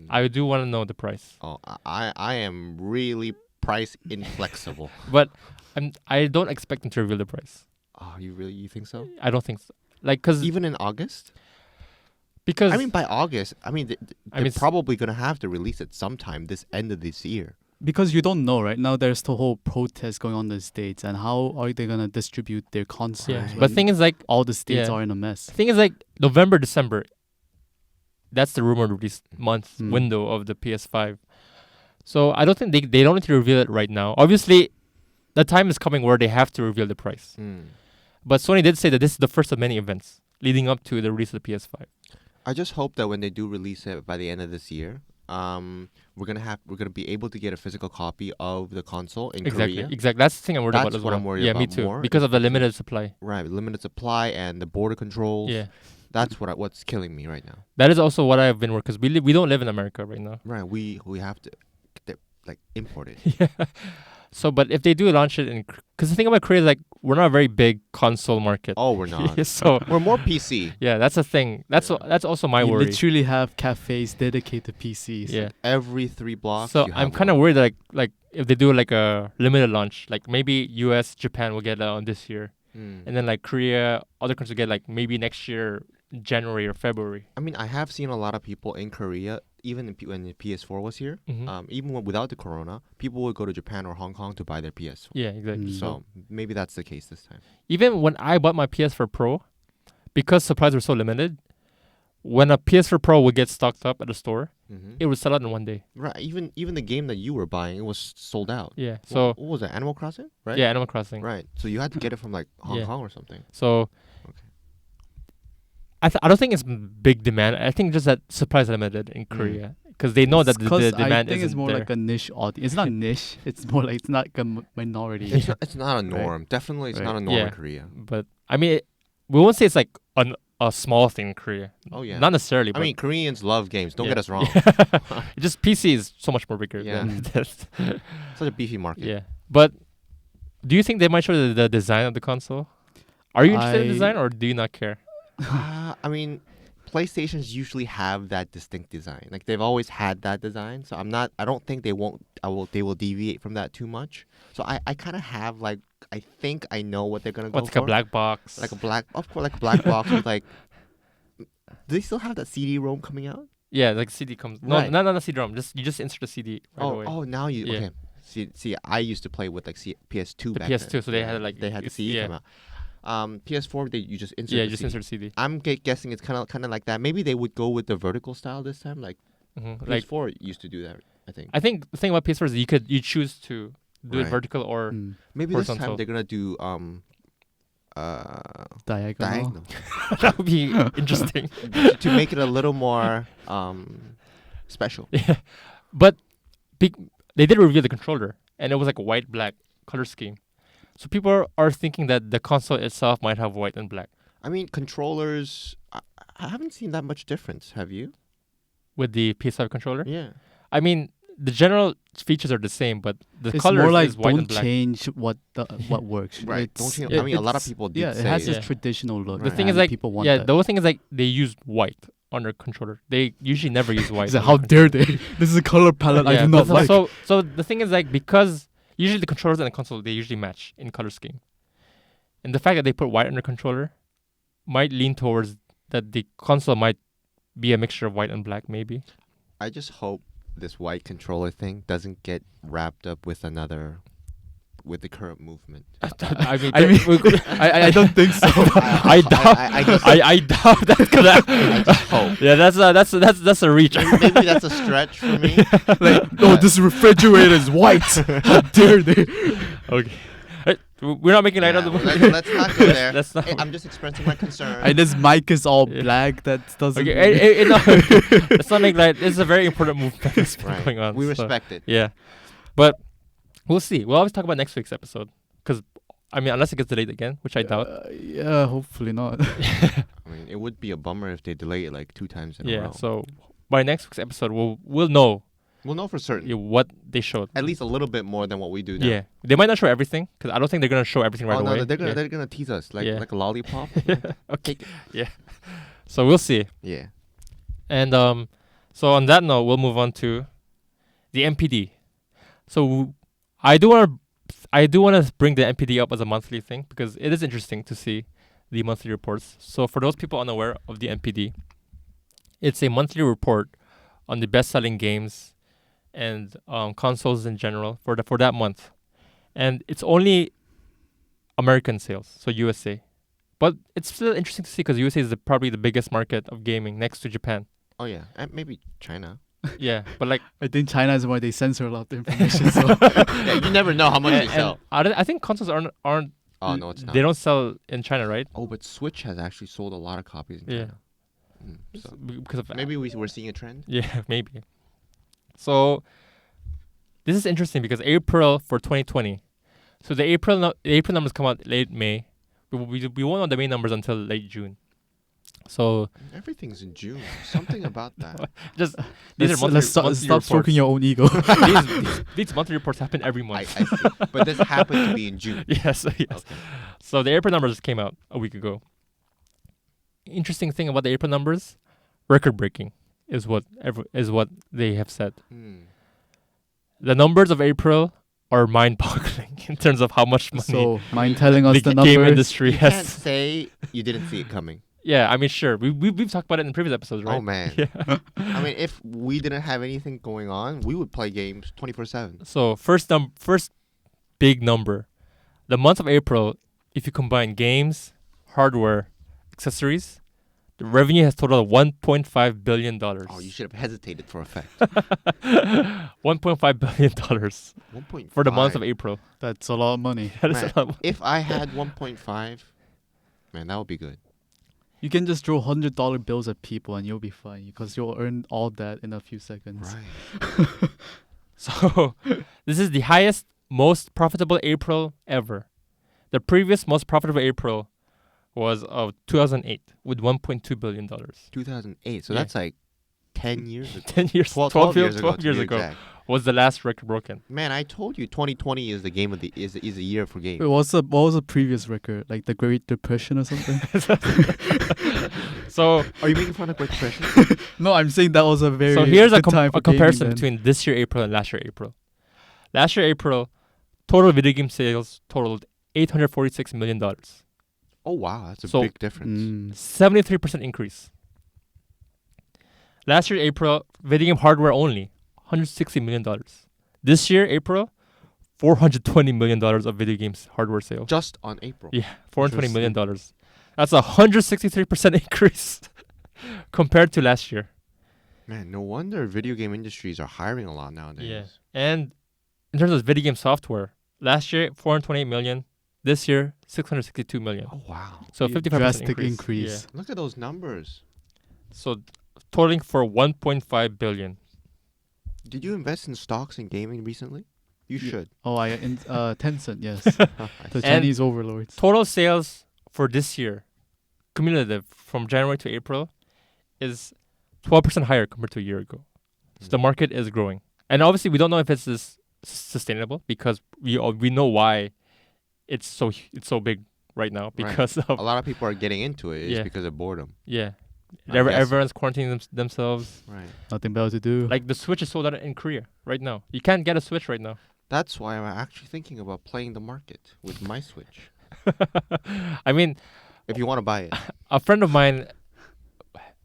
I do want to know the price. Oh, I am really price inflexible. But I don't expect them to reveal the price. Oh, you think so? I don't think so. Like, cause even in August? Because I mean, by August, they're probably gonna have to release it sometime this end of this year. Because you don't know right now. There's the whole protest going on in the States, and how are they gonna distribute their consoles? Yeah. But thing is, like, all the states are in a mess. Thing is, like, November, December. That's the rumored release month window of the PS5. So I don't think they don't need to reveal it right now. Obviously, the time is coming where they have to reveal the price. But Sony did say that this is the first of many events leading up to the release of the PS5. I just hope that when they do release it by the end of this year, we're gonna be able to get a physical copy of the console in Korea. Exactly. That's the thing I'm worried about as well. That's what I'm worried about. Me too. More. Because of the limited supply. Right, limited supply and the border controls. Yeah. That's what's killing me right now. That is also what I've been worried, because we don't live in America right now. Right, we have to import it. Yeah. So, but if they do launch it because the thing about Korea is like we're not a very big console market. Oh, we're not. So we're more PC. Yeah, that's the thing. That's also my worry. You literally have cafes dedicated to PCs. Yeah. Every 3 blocks. So I'm kind of worried that like if they do like a limited launch, like maybe US, Japan will get on this year, and then like Korea, other countries will get like maybe next year, January or February. I mean, I have seen a lot of people in Korea, even when the PS4 was here, even without the corona, people would go to Japan or Hong Kong to buy their PS4. Yeah, exactly. So maybe that's the case this time. Even when I bought my PS4 Pro, because supplies were so limited, when a PS4 Pro would get stocked up at a store, it would sell out in one day. Right. Even the game that you were buying, it was sold out. Yeah. So what was it? Animal Crossing? Right. Yeah, Animal Crossing. Right. So you had to get it from like Hong Kong or something. So. I don't think it's big demand. I think just that supply is limited in Korea because they know that the demand isn't there. I think it's more like a niche audience. It's not niche. It's more like it's not a minority. It's not a norm. Right. Definitely, it's not a norm in Korea. But I mean, we won't say it's like a small thing in Korea. Oh yeah. Not necessarily. I mean, Koreans love games. Don't get us wrong. Just PC is so much more bigger than this. Such a beefy market. Yeah. But do you think they might show the design of the console? Are you interested in design or do you not care? I mean, PlayStations usually have that distinct design. Like they've always had that design. So I don't think they will deviate from that too much. So I kind of have like, I think I know what they're gonna go for. Like a black box. Of course, like a black box with like. Do they still have that CD-ROM coming out? Yeah, like CD comes. No, right. Not a CD-ROM. You just insert the CD right away. Oh, now you okay. See, I used to play with like PS2 the back PS2, then. So they had like the CD come out. PS4, you just insert. Yeah, just insert CD. I'm guessing it's kind of like that. Maybe they would go with the vertical style this time. Like PS4 used to do that. I think the thing about PS4 is you choose to do it vertical or maybe horizontal. This time they're gonna do diagonal. That would be interesting to make it a little more special. Yeah, but they did reveal the controller, and it was like a white black color scheme. So people are thinking that the console itself might have white and black. I mean, controllers. I haven't seen that much difference. Have you? With the PS5 controller? Yeah. I mean, the general features are the same, but the It's colors more like is white don't and black. change what works. Right. It's- Don't you? I mean, a lot of it's- people did Yeah, say it has it. this traditional look. The thing is and like, people want yeah, that. the whole thing is like they use white on their controller. They usually never use white. It's like, on how their dare they? This is a color palette I Yeah, do not but like. So the thing is like, because usually the controllers and the console, they usually match in color scheme. And the fact that they put white on the controller might lean towards that the console might be a mixture of white and black, maybe. I just hope this white controller thing doesn't get wrapped up with the current movement. I mean, I don't think so. I doubt. I doubt that. I just hope. Yeah, that's a reach. Maybe that's a stretch for me. Like, no, this refrigerator is white. How dare they? Okay. We're not making light of the movie. Let's not go there. Let's not. I'm just expressing my concern. And this mic is all Yeah. black. That doesn't. Okay, let's not make light. This is a very important move that's going on. We so, respect it. Yeah, but we'll see. We'll always talk about next week's episode, because I mean, unless it gets delayed again, which I doubt. Yeah, hopefully not. I mean, it would be a bummer if they delay it like 2 times in a row. Yeah. So by next week's episode, we'll know We'll know for certain. what they showed. At least a little bit more than what we do now. Yeah, they might not show everything, because I don't think they're gonna show everything right Oh no, away. they're gonna tease us like Yeah. a lollipop. Okay. Yeah. So we'll see. Yeah. And so on that note, we'll move on to the MPD. So I do want to bring the MPD up as a monthly thing, because it is interesting to see the monthly reports. So for those people unaware of the MPD, it's a monthly report on the best-selling games and consoles in general for that month, and it's only American sales, so USA. But it's still interesting to see, because USA is probably the biggest market of gaming next to Japan. Oh yeah, and maybe China. Yeah, but like I think China is where they censor a lot of the information. So Yeah, you never know how much they sell. I think consoles aren't. Oh no, it's not. They don't sell in China, right? Oh, but Switch has actually sold a lot of copies in Yeah. China. So Because of maybe we're seeing a trend. Yeah, maybe. So this is interesting, because April for 2020. So the April numbers come out late May. We won't know the May numbers until late June. So Everything's in June. Something about that. just these are monthly, let's stop monthly stroking your own ego. these monthly reports happen every I month. see. But this happened to be in June. Yes. Okay. So the April numbers came out a week ago. Interesting thing about the April numbers, record breaking is what they have said. The numbers of April are mind-boggling in terms of how much money So mind telling us the the numbers. game industry You can't has. say you didn't see it coming. Yeah, I mean, sure, we've talked about it in previous episodes, right? Oh man. Yeah. I mean, if we didn't have anything going on, we would play games 24/7. So first big number, the month of April. If you combine games, hardware, accessories, the revenue has totaled $1.5 billion. Oh, you should have hesitated for a fact. $1.5 billion 1.5 for the month of April. That's a lot of money. That is Man, a lot of- if I had 1.5, man, that would be good. You can just throw $100 bills at people and you'll be fine, because you'll earn all that in a few seconds. Right. So this is the highest, most profitable April ever. The previous most profitable April was of 2008 with $1.2 billion. 2008. So Yeah. that's like 10 years ago. 10 years, 12 years to ago be exact. was the last record broken. Man, I told you 2020 is the game of the is a year for games. Wait, what was the previous record? Like the Great Depression or something? So Are you making fun of Great Depression? No, I'm saying that was a very so here's a good time for comparison gaming then. between this year April and last year April. Last year April, total video game sales totaled $846 million. Oh wow, that's a So- big difference. 73% increase. Last year April, video game hardware only, $160 million. This year April, $420 million of video games hardware sales. Just on April. Yeah, $420 million. That's a 163% increase compared to last year. Man, no wonder video game industries are hiring a lot nowadays. Yeah. And in terms of video game software, last year 428 million, this year 662 million. Oh wow. So Yeah, 55% drastic increase. increase. Look at those numbers. Yeah. So totaling for 1.5 billion. Did you invest in stocks in gaming recently? You should. Tencent, yes. The Chinese overlords. Total sales for this year, cumulative from January to April, is 12% higher compared to a year ago. So the market is growing. And obviously, we don't know if it's this sustainable because we know why it's so big right now because of a lot of people are getting into it. It's because of boredom. Yeah. Everyone's quarantining themselves. Right. Nothing better to do. Like the Switch is sold out in Korea right now. You can't get a Switch right now. That's why I'm actually thinking about playing the market with my Switch. I mean, if you want to buy it. A friend of mine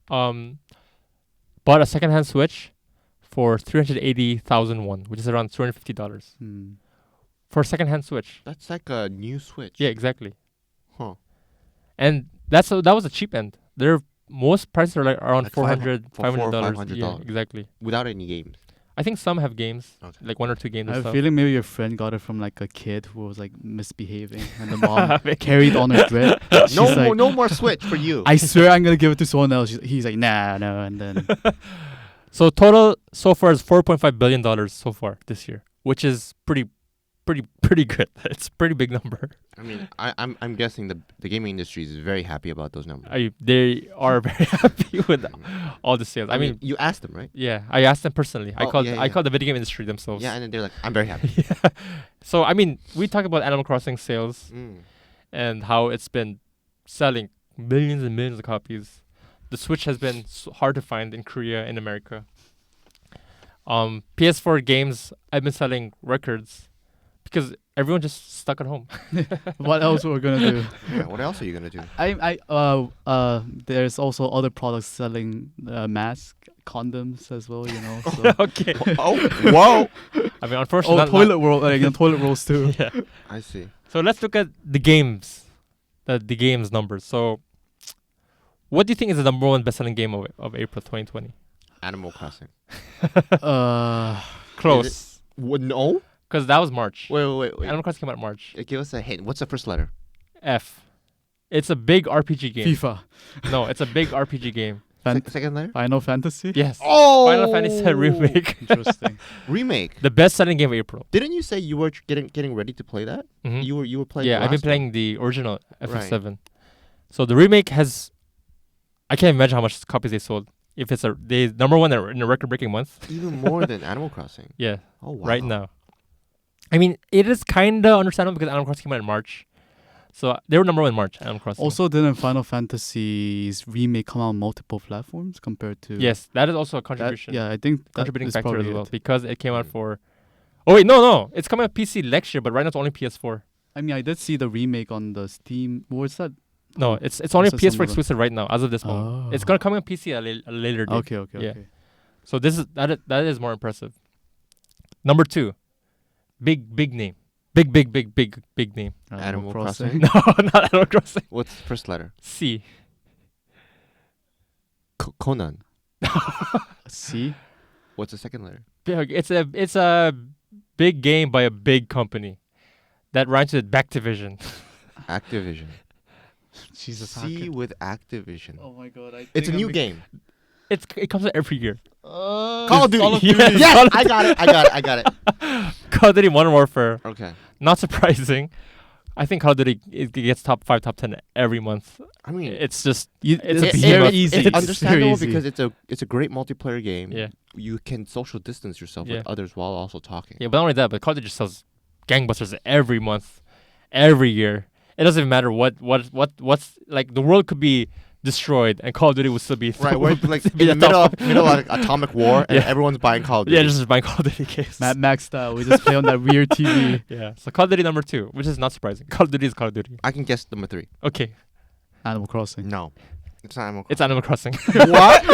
bought a secondhand Switch for 380,000 won, which is around $250. For a secondhand Switch. That's like a new Switch. Yeah, exactly. Huh. And that was a cheap end. Most prices are like around $400, $500. Yeah, exactly. Without any games. I think some have games, like 1 or 2 games. I have a feeling maybe your friend got it from like a kid who was like misbehaving, and the mom carried on her dread. No more Switch for you. I swear I'm gonna give it to someone else. He's like, nah, no, and then. So total so far is $4.5 billion so far this year, which is pretty good. It's a pretty big number. I mean, I'm guessing the gaming industry is very happy about those numbers. They are very happy with all the sales. I mean, you asked them, right? Yeah, I asked them personally. Oh, I called the video game industry themselves. Yeah, and then they're like, I'm very happy. Yeah. So I mean, we talk about Animal Crossing sales and how it's been selling millions and millions of copies. The Switch has been hard to find in Korea and America. PS4 games have been selling records. Because everyone just stuck at home. What else we're gonna do? Yeah, what else are you gonna do? There's also other products selling masks, condoms as well. You know. So. Okay. Whoa. I mean, unfortunately, toilet rolls too. Yeah. I see. So let's look at the games, the games numbers. So, what do you think is the number one best-selling game of April 2020? Animal Crossing. Close. No. Because that was March. Wait. Animal Crossing came out in March. Give us a hint. What's the first letter? F. It's a big RPG game. FIFA. No, it's a big RPG game. Second letter? Final Fantasy? Yes. Oh! Final Fantasy Remake. Interesting. Remake. The best-selling game of April. Didn't you say you were getting ready to play that? Mm-hmm. You were playing. Yeah, I've been playing the original FF7. Right. So the remake has. I can't imagine how much copies they sold. If it's they number one in a record-breaking month. Even more than Animal Crossing. Yeah. Oh wow. Right now. I mean, it is kind of understandable because Animal Crossing came out in March. So they were number one in March, Animal Crossing. Also, didn't Final Fantasy's remake come out on multiple platforms compared to... Yes, that is also a contribution. I think contributing that factor as well. Because it came out for... Oh, wait, no. It's coming out PC next year, but right now it's only PS4. I mean, I did see the remake on the Steam... What's that? No, it's only PS4 exclusive right now, as of this moment. Oh. It's going to come on PC at a later date. Okay. So that is more impressive. Number 2. Big name. Big name. Animal Crossing? No, not Animal Crossing. What's the first letter? C. Conan. C? What's the second letter? It's a big game by a big company that rhymes with Backtivision. Activision. Jesus. C with Activision. Oh my god. It's a new game. It comes out every year. Call of Duty. Yes, I got it. Call of Duty Modern Warfare. Okay. Not surprising. I think Call of Duty it gets top 5, top 10 every month. I mean, it's just it's very easy. It's understandable because it's a great multiplayer game. Yeah. You can social distance yourself with others while also talking. Yeah, but not only that, but Call of Duty just sells gangbusters every month, every year. It doesn't even matter what's like the world could be destroyed and Call of Duty would still be right. We're like in the middle of atomic war and everyone's buying Call of Duty. Yeah, just buying Call of Duty games. Mad Max style. We just play on that weird TV. Yeah. So Call of Duty number 2, which is not surprising. Call of Duty is Call of Duty. I can guess number 3. Okay. Animal Crossing. No. It's not Animal Crossing. It's Animal Crossing. What?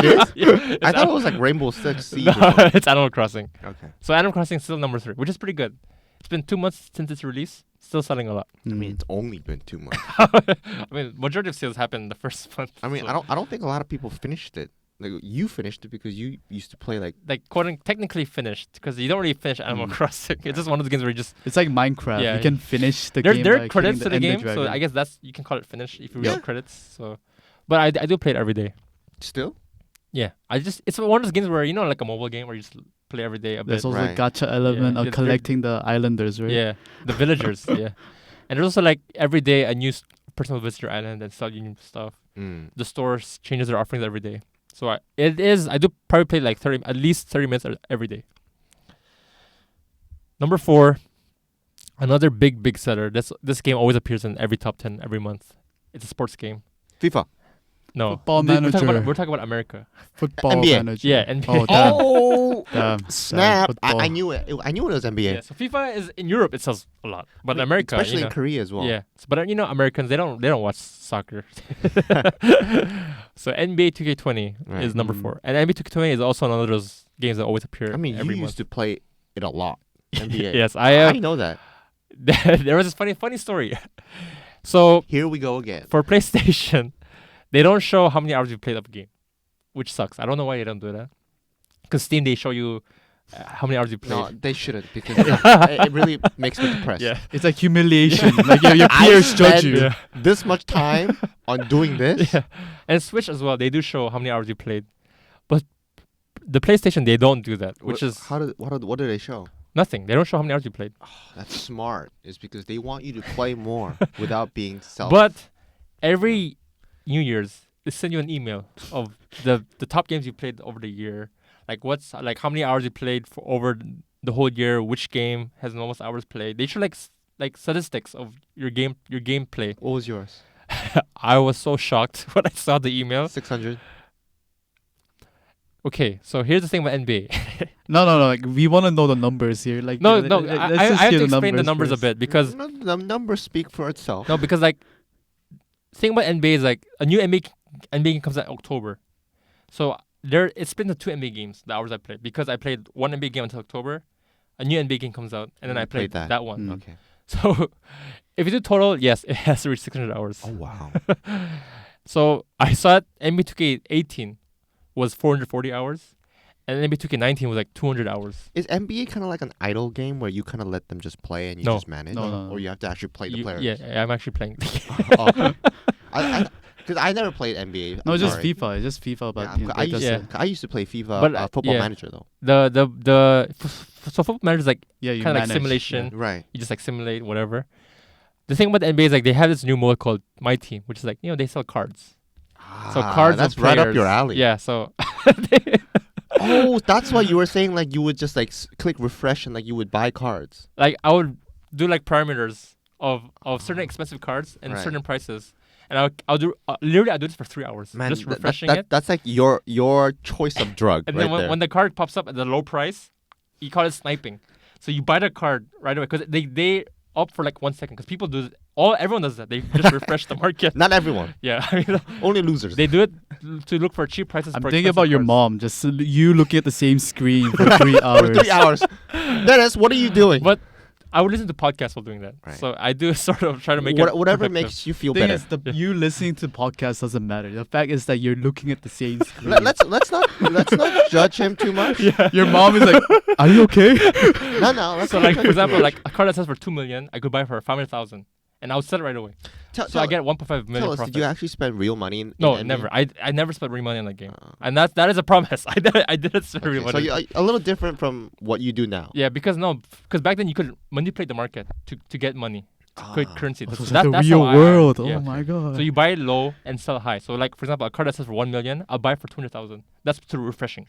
It is? Yeah, I thought it was like Rainbow Six Siege. No, it's Animal Crossing. Okay. So Animal Crossing is still number 3, which is pretty good. It's been 2 months since its release. Still selling a lot. I mean, it's only been 2 months. I mean, majority of sales happened in the first month. I mean, so. I don't think a lot of people finished it. Like you finished it because you used to play like technically finished because you don't really finish Animal Crossing. It's just one of the games where you just it's like Minecraft. Yeah, you can finish the game. There are credits to the game, dragon. so I guess you can call it finished if you read credits. So, but I do play it every day. Still? Yeah, it's one of those games where like a mobile game where you just play every day a bit. There's also a gacha element of collecting the islanders, right? Yeah, the villagers. Yeah, and there's also like every day a new person will visit your island and sell you new stuff. The stores changes their offerings every day. So I do probably play like at least 30 minutes every day. Number 4, another big seller. This game always appears in every top 10 every month. It's a sports game. FIFA. No. Football Manager. We're talking about America. Football NBA. Manager. Yeah, NBA. Oh, damn. snap! I knew it. I knew it was NBA. Yeah, so FIFA is in Europe. It sells a lot, but in America, especially in Korea as well. Yeah, but Americans they don't watch soccer. So NBA 2K20 is number 4, and NBA 2K20 is also one of those games that always appear. I mean, every you used to play it a lot. NBA. Yes, I know that. There was this funny story. So here we go again. For PlayStation, they don't show how many hours you played of a game, which sucks. I don't know why they don't do that. Because Steam, they show you how many hours you played. No, they shouldn't, because it really makes me depressed. Yeah. It's like humiliation. Like your peers judge you. This much time on doing this. Yeah. And Switch as well, they do show how many hours you played. But the PlayStation, they don't do that, which is... What do they show? Nothing. They don't show how many hours you played. Oh, that's smart. It's because they want you to play more without being self. But every New Year's, they send you an email of the top games you played over the year. Like how many hours you played for over the whole year, which game has the most hours played. They show like statistics of your gameplay. What was yours? I was so shocked when I saw the email. 600. Okay, so here's the thing about NBA. No. Like we want to know the numbers here. Like I have to hear explain the numbers first. a bit because The numbers speak for itself. no, because like thing about NBA is like a new NBA game comes out in October, so it's split into 2 NBA games. The hours I played because I played one NBA game until October, a new NBA game comes out, and then I played that one. Okay. So if you do total, yes, it has to reach 600 hours. Oh wow. So I saw it. NBA 2K18 was 440 hours, and NBA 2K19 was like 200 hours. Is NBA kind of like an idle game where you kind of let them just play and you just manage? No. Or you have to actually play the players? Yeah, I'm actually playing. Because I never played NBA. No, it's just FIFA. It's just FIFA. But I used to play FIFA, Football Manager though. So Football Manager is like you kind of like manage, simulation. Yeah. Right. You just like simulate whatever. The thing about the NBA is like they have this new mode called My Team, which is like they sell cards. So cards that's of right players. up your alley. Yeah. So. Oh, that's why you were saying like you would just like click refresh and like you would buy cards. Like I would do like parameters of certain expensive cards and certain prices, and I'll do literally I do this for 3 hours, Man, just refreshing it. That's like your choice of drug. And right then when the card pops up at the low price, you call it sniping. So you buy the card right away because they up for like 1 second because people do everyone does that. They just refresh the market. Not everyone. Yeah, only losers. They do it to look for cheap prices. I'm thinking about your mom, just you looking at the same screen for 3 hours. For 3 hours. Dennis, what are you doing? But I would listen to podcasts while doing that. Right. So I do sort of try to make it whatever perfective. makes you feel Thing better. is, you listening to podcasts doesn't matter. The fact is that you're looking at the same screen. Let's not judge him too much. Yeah. Your mom is like, "Are you okay?" No. So like for example, like a card that sells for 2 million, I could buy for 500,000, and I would sell it right away. So I get 1.5 million Tell us, profit. did you actually spend real money in No, NBA? never. I never spent real money on that game, and that is a promise. I didn't spend real So money. you're a little different from what you do now. Yeah, because back then you could manipulate the market to get money, create currency. This is That's like the real how world. Yeah. Oh my god. So you buy low and sell high. So like for example, a card that sells for 1 million, I'll buy it for 200,000. That's through refreshing.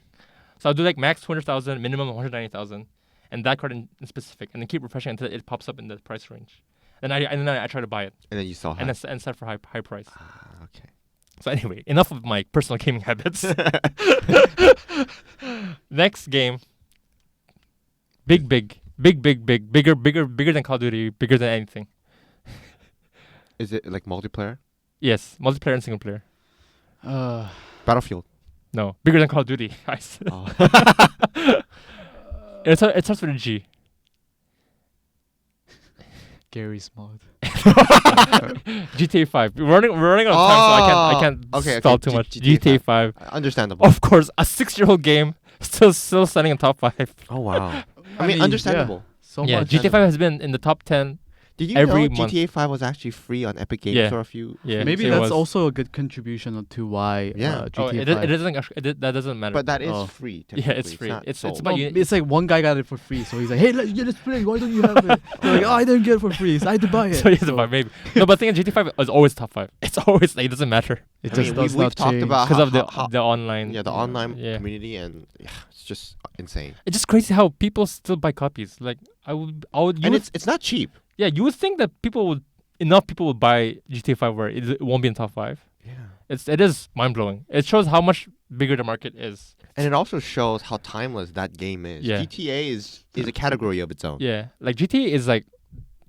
So I'll do like max 200,000, minimum 190,000, and that card in specific, and then keep refreshing until it pops up in the price range. And then I try to buy it. And then you sell high. And sell for high price. Okay. So anyway, enough of my personal gaming habits. Next game. Bigger than Call of Duty, bigger than anything. Is it like multiplayer? Yes, multiplayer and single player. Battlefield. No, bigger than Call of Duty. Oh. It starts with a G. Gary Smart. GTA 5. We're running out of time, so I can't stall too much. GTA 5. Understandable. Of course, a 6-year-old game still standing in top 5. Oh wow. I mean, understandable. So Yeah, much. GTA 5 has been in the top 10 Did you every know month. GTA 5 was actually free on Epic Games Yeah. for a few? Yeah. Maybe it that's was. also a good contribution to why Yeah. GTA It 5. doesn't. That doesn't matter. But that is Oh. free. Yeah, it's technically. free. not It's sold. about No, you. it's like one guy got it for free, so he's like, "Hey, let's play. Why don't you have it?" They're like, "Oh, I didn't get it for free, so I had to buy it." So you have to buy maybe. No, but the thing is, GTA 5 is always top 5. It's always like it doesn't matter It I just mean, does we've not talked change. about because of how the online. the online Yeah. community, and it's just insane. It's just crazy how people still buy copies. Like I would. You And would, it's not cheap. yeah, you would think that enough people would buy GTA 5 where it won't be in top 5. Yeah. It is mind blowing. It shows how much bigger the market is. And it also shows how timeless that game is. Yeah. GTA is a category of its own. Yeah, like GTA is like,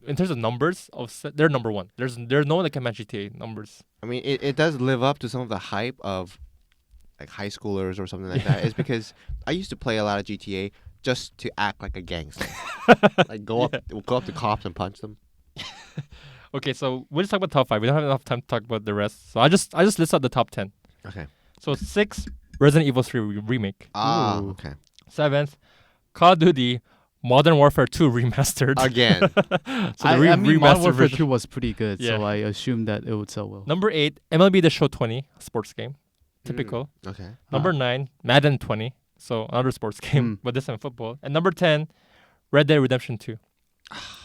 in terms of numbers, they're number one. There's no one that can match GTA numbers. I mean, it does live up to some of the hype of like high schoolers or something like that. It's because I used to play a lot of GTA just to act like a gangster. Like go up to cops and punch them. Okay, so we'll just talk about top 5. We don't have enough time to talk about the rest. So I just list out the top 10. Okay. So 6, Resident Evil 3 remake. Ooh. Okay. 7th, Call of Duty Modern Warfare 2 remastered. Again. So I mean, remastered Modern Warfare version. 2 was pretty good, Yeah. so I assumed that it would sell well. Number 8, MLB The Show 20, sports game. Typical. Okay. Number 9, Madden 20. So another sports game, but this time football. And number 10, Red Dead Redemption 2.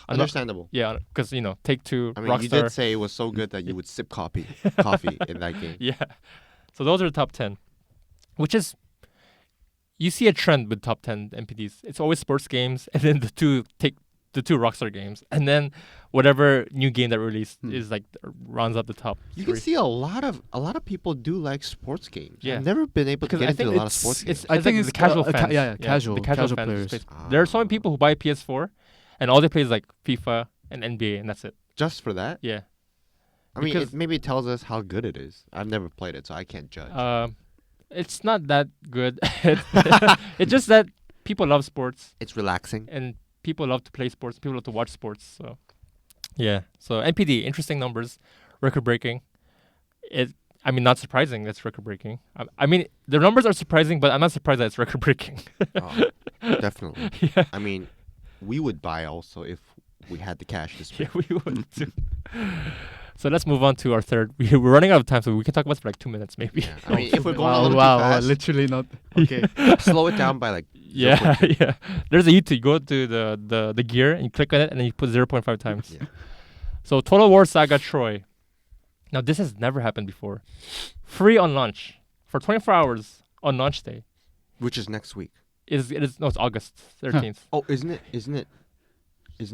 Understandable. Yeah, because Take-Two, I mean, Rockstar. you did say it was so good that you would sip coffee in that game. Yeah. So those are the top 10. Which is, you see a trend with top 10 MPDs. It's always sports games, and then the two Rockstar games, and then whatever new game that released is like rounds up the top. You 3. can see a lot of people do like sports games. Yeah. I've never been able to Because get I into think a lot of sports games. I think like it's the casual fans. casual the casual fans players. space. There are so many people who buy PS4, and all they play is like FIFA and NBA, and that's it. Just for that? Yeah. I mean, Because- maybe it tells us how good it is. I've never played it, so I can't judge. It's not that good. It's just that people love sports, It's relaxing. and people love to play sports. People love to watch sports. So, yeah. So NPD, interesting numbers, record breaking. Not surprising. That's record breaking. I mean, the numbers are surprising, but I'm not surprised that it's record breaking. Oh, definitely. Yeah. I mean, we would buy also if we had the cash to Yeah, spend. we would too. So let's move on to our third. We're running out of time, so we can talk about this for like 2 minutes, maybe. Yeah. I mean, if we're going a Wow, little wow, too fast, literally not. Okay. slow it down by like Yeah, 0.2. yeah. There's a YouTube. You go to the gear and you click on it, and then you put 0.5 times. Yeah. So Total War Saga Troy. Now this has never happened before. Free on launch for 24 hours on launch day. Which is next week. It's August 13th. Oh, isn't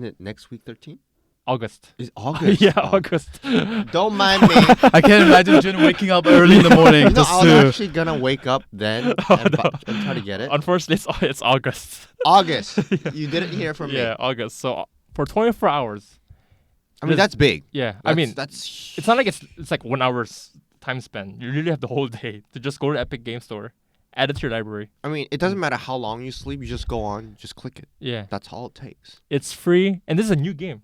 it next week 13th? August. Is August? Yeah, Oh, August. Don't mind me. I can't imagine Jun waking up early in the morning You know, just I was to. actually gonna wake up then Oh, and try to get it. Unfortunately, it's August. August. You didn't hear from Yeah, me. August. So for 24 hours. I mean, that's big. Yeah, That's it's not like it's like 1 hour's time spent. You really have the whole day to just go to Epic Game Store, add it to your library. I mean, it doesn't matter how long you sleep. You just go on, just click it. Yeah, That's all it takes. it's free, and this is a new game.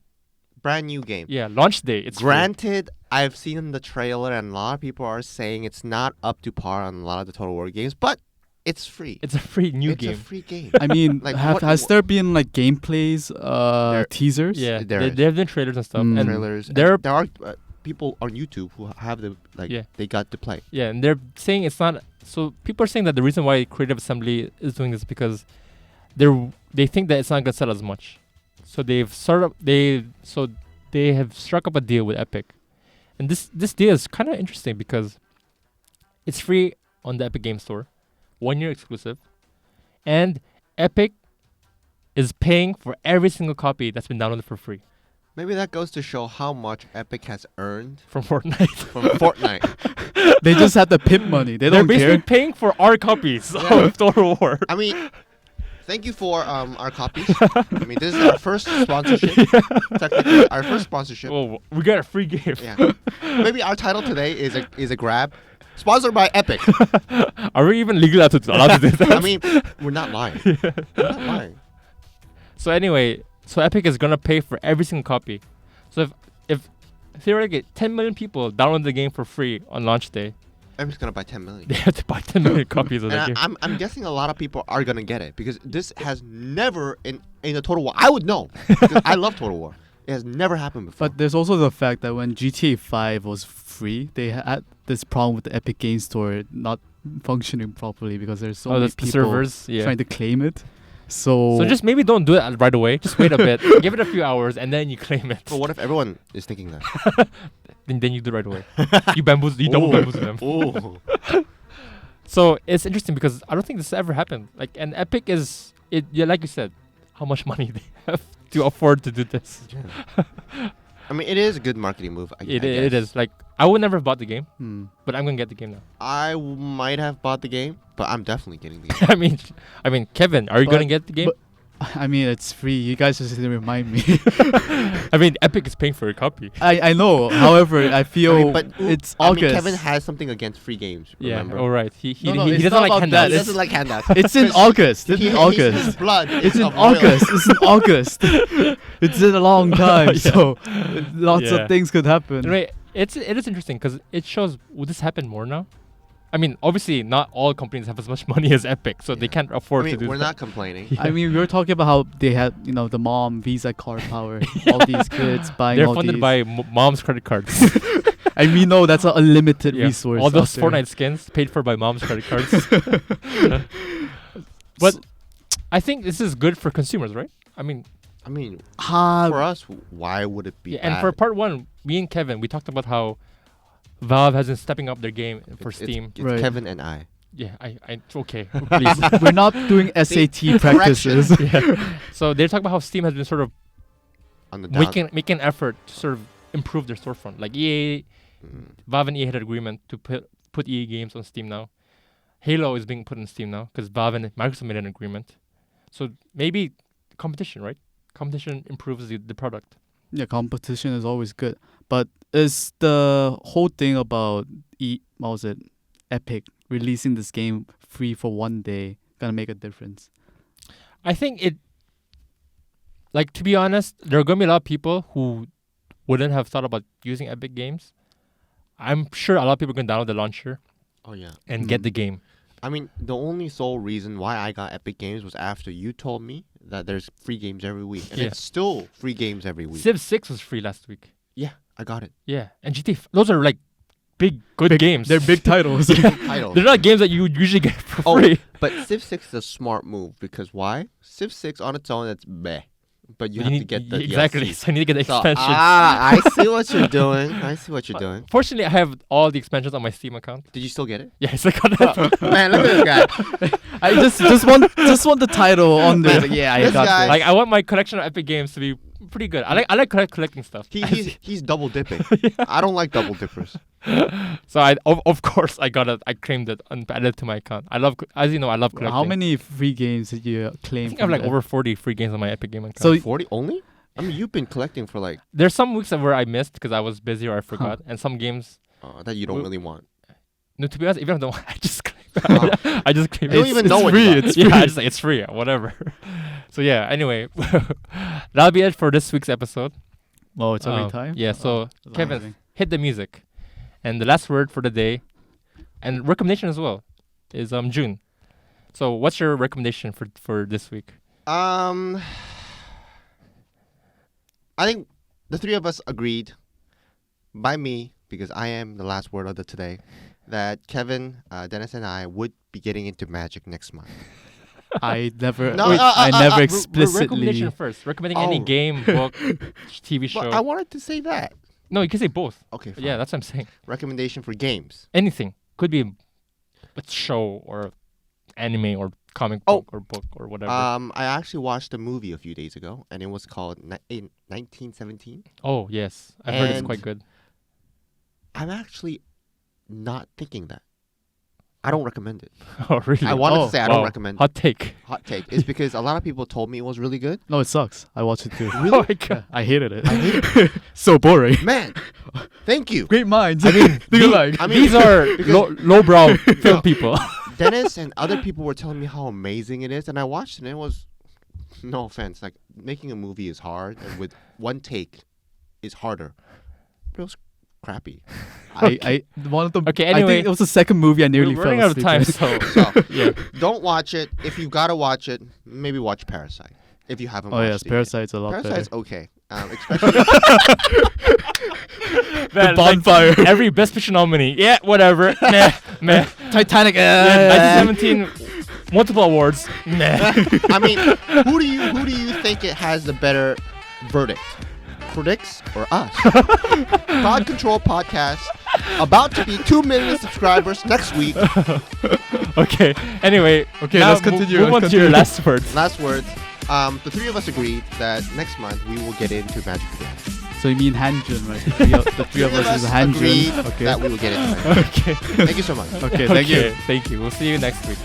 Brand new game. Yeah, launch day. It's free. Granted, I've seen the trailer and a lot of people are saying it's not up to par on a lot of the Total War games, but it's free. It's a free new It's game. a free game. I mean, Like, has there been like gameplays, teasers? Yeah, There is. there have been trailers and stuff. Mm. And Trailers. And there- there are people on YouTube who have they got to play. yeah, and they're saying it's not. So people are saying that the reason why Creative Assembly is doing this is because they think that it's not gonna sell as much. So they have struck up a deal with Epic, and this deal is kind of interesting because it's free on the Epic Game Store, 1 year exclusive, and Epic is paying for every single copy that's been downloaded for free Maybe that goes to show how much Epic has earned from Fortnite. from Fortnite. They just have the pimp money. They They're don't basically care. paying for our copies Yeah. of Total War. I mean, thank you for our copies. I mean, this is our first sponsorship. Technically, our first sponsorship. Oh, we got a free game. Yeah. Maybe our title today is a grab. Sponsored by Epic. Are we even allowed to do that? I mean, we're not lying. We're not lying. So anyway, Epic is gonna pay for every single copy. So if theoretically 10 million people download the game for free on launch day, Epic's gonna buy 10 million. they have to buy 10 million copies of that And game. I'm guessing a lot of people are gonna get it because this has never in a Total War. I would know because I love Total War. It has never happened before. But there's also the fact that when GTA 5 was free, they had this problem with the Epic Game Store not functioning properly because there's so many people servers, trying to claim it. So just maybe don't do it right away. Just wait a bit, give it a few hours, and then you claim it. But what if everyone is thinking that? then you do it right away. You double bamboozle them. Oh. So it's interesting because I don't think this has ever happened. Like, and Epic is it. Yeah, like you said, how much money they have to afford to do this. Yeah. I mean, it is a good marketing move. I guess. It is. Like, I would never have bought the game, but I'm gonna get the game now. I might have bought the game, but I'm definitely getting the game. I mean, Kevin, are you gonna get the game? I mean, it's free. You guys just didn't remind me. I mean, Epic is paying for a copy. I know. However, I feel it's August. Kevin has something against free games. Remember? Yeah. All right. He doesn't like handouts. He doesn't like handouts. It's in August. It's in August. His blood. It's in August. It's in August. It's in a long time, so lots of things could happen. Anyway, it is interesting because it shows, would this happen more now? I mean, obviously, not all companies have as much money as Epic, so they can't afford to do that. We're not complaining. I mean, we were talking about how they had, the mom Visa card power, all these kids buying They're all funded these. by mom's credit cards. I mean, no, that's an unlimited resource. All those Fortnite skins paid for by mom's credit cards. But I think this is good for consumers, right? I mean, for us, why would it be bad? And for part one, me and Kevin, we talked about how Valve has been stepping up their game for Steam. It's Kevin and I. Yeah, it's okay. Please. We're not doing SAT practices. So they're talking about how Steam has been sort of on the making an effort to sort of improve their storefront. Like EA, Valve and EA had an agreement to put EA games on Steam now. Halo is being put on Steam now because Valve and Microsoft made an agreement. So maybe competition, right? Competition improves the product. Yeah, competition is always good. But is the whole thing about Epic releasing this game free for one day gonna make a difference? I think to be honest, there are gonna be a lot of people who wouldn't have thought about using Epic games. I'm sure a lot of people are gonna download the launcher. Oh yeah. And get the game. I mean, the only sole reason why I got Epic Games was after you told me that there's free games every week. And it's still free games every week. Civ 6 was free last week. Yeah, I got it. Yeah, and GTA, those are like big games. They're big titles. They're not games that you would usually get for free. But Civ 6 is a smart move because why? Civ 6 on its own, it's meh. But you have to get the exactly. DLC. So you need to get the expansions. I see what you're doing. Fortunately, I have all the expansions on my Steam account. Did you still get it? Yes, I got it. Man, look at this guy. I just want the title on there. Like, I got it. Like I want my collection of Epic games to be pretty good. I like collecting stuff. He's double dipping. I don't like double dippers. So of course I got it. I claimed it and added it to my account. I love collecting. How many free games did you claim? I think I have like over 40 free games on my Epic Game account. So 40 only? I mean, you've been collecting for like. There's some weeks where I missed because I was busy or I forgot, and some games that you don't really want. No, to be honest, even if I don't, I just claim it. I just claim it. I don't even know what free. It's free. Yeah, I just like it's free, whatever. So yeah. Anyway, that'll be it for this week's episode. Oh, it's already time. Yeah. So Kevin, hit the music, and the last word for the day, and recommendation as well, is June. So what's your recommendation for this week? I think the three of us agreed, by me, because I am the last word of the today, that Kevin, Dennis, and I would be getting into Magic next month. I never explicitly. Recommendation first. Recommending any game, book, TV show. Well, I wanted to say that. No, you can say both. Okay. Fine. Yeah, that's what I'm saying. Recommendation for games. Anything. Could be a show or anime or comic book or book or whatever. I actually watched a movie a few days ago, and it was called 1917. Oh yes, I've heard it's quite good. I'm actually not thinking that. I don't recommend it. Oh really? I wanted to say I don't recommend it. Hot take. Hot take. It's because a lot of people told me it was really good. No, it sucks. I watched it too. Really? Oh my God. I hated it. So boring. Man, thank you. Great minds. I mean, these are lowbrow film people. Dennis and other people were telling me how amazing it is, and I watched it, and it was, no offense, like making a movie is hard, and with one take is harder. But it was crappy. One of them. Okay, anyway, I think it was the second movie I nearly fell asleep. We're running out of time, so yeah. Don't watch it. If you gotta watch it, maybe watch Parasite. If you haven't watched it. Parasite's a lot better. Parasite's okay. especially The bonfire. Every Best Picture nominee. Yeah, whatever. Nah, meh. Titanic. Yeah, 1917, multiple awards. Nah. I mean, who do you think it has the better verdict? Critics or us? Pod Control Podcast, about to be 2 million subscribers next week. Okay. Anyway. Okay, now let's continue. Move on to your last words. Last words. The three of us agreed that next month we will get into Magic again. So you mean Hanjun, right? The three of us is agreed Hanjun. Okay. that we will get into Magic. Okay. Thank you so much. Okay, thank you. Thank you. We'll see you next week.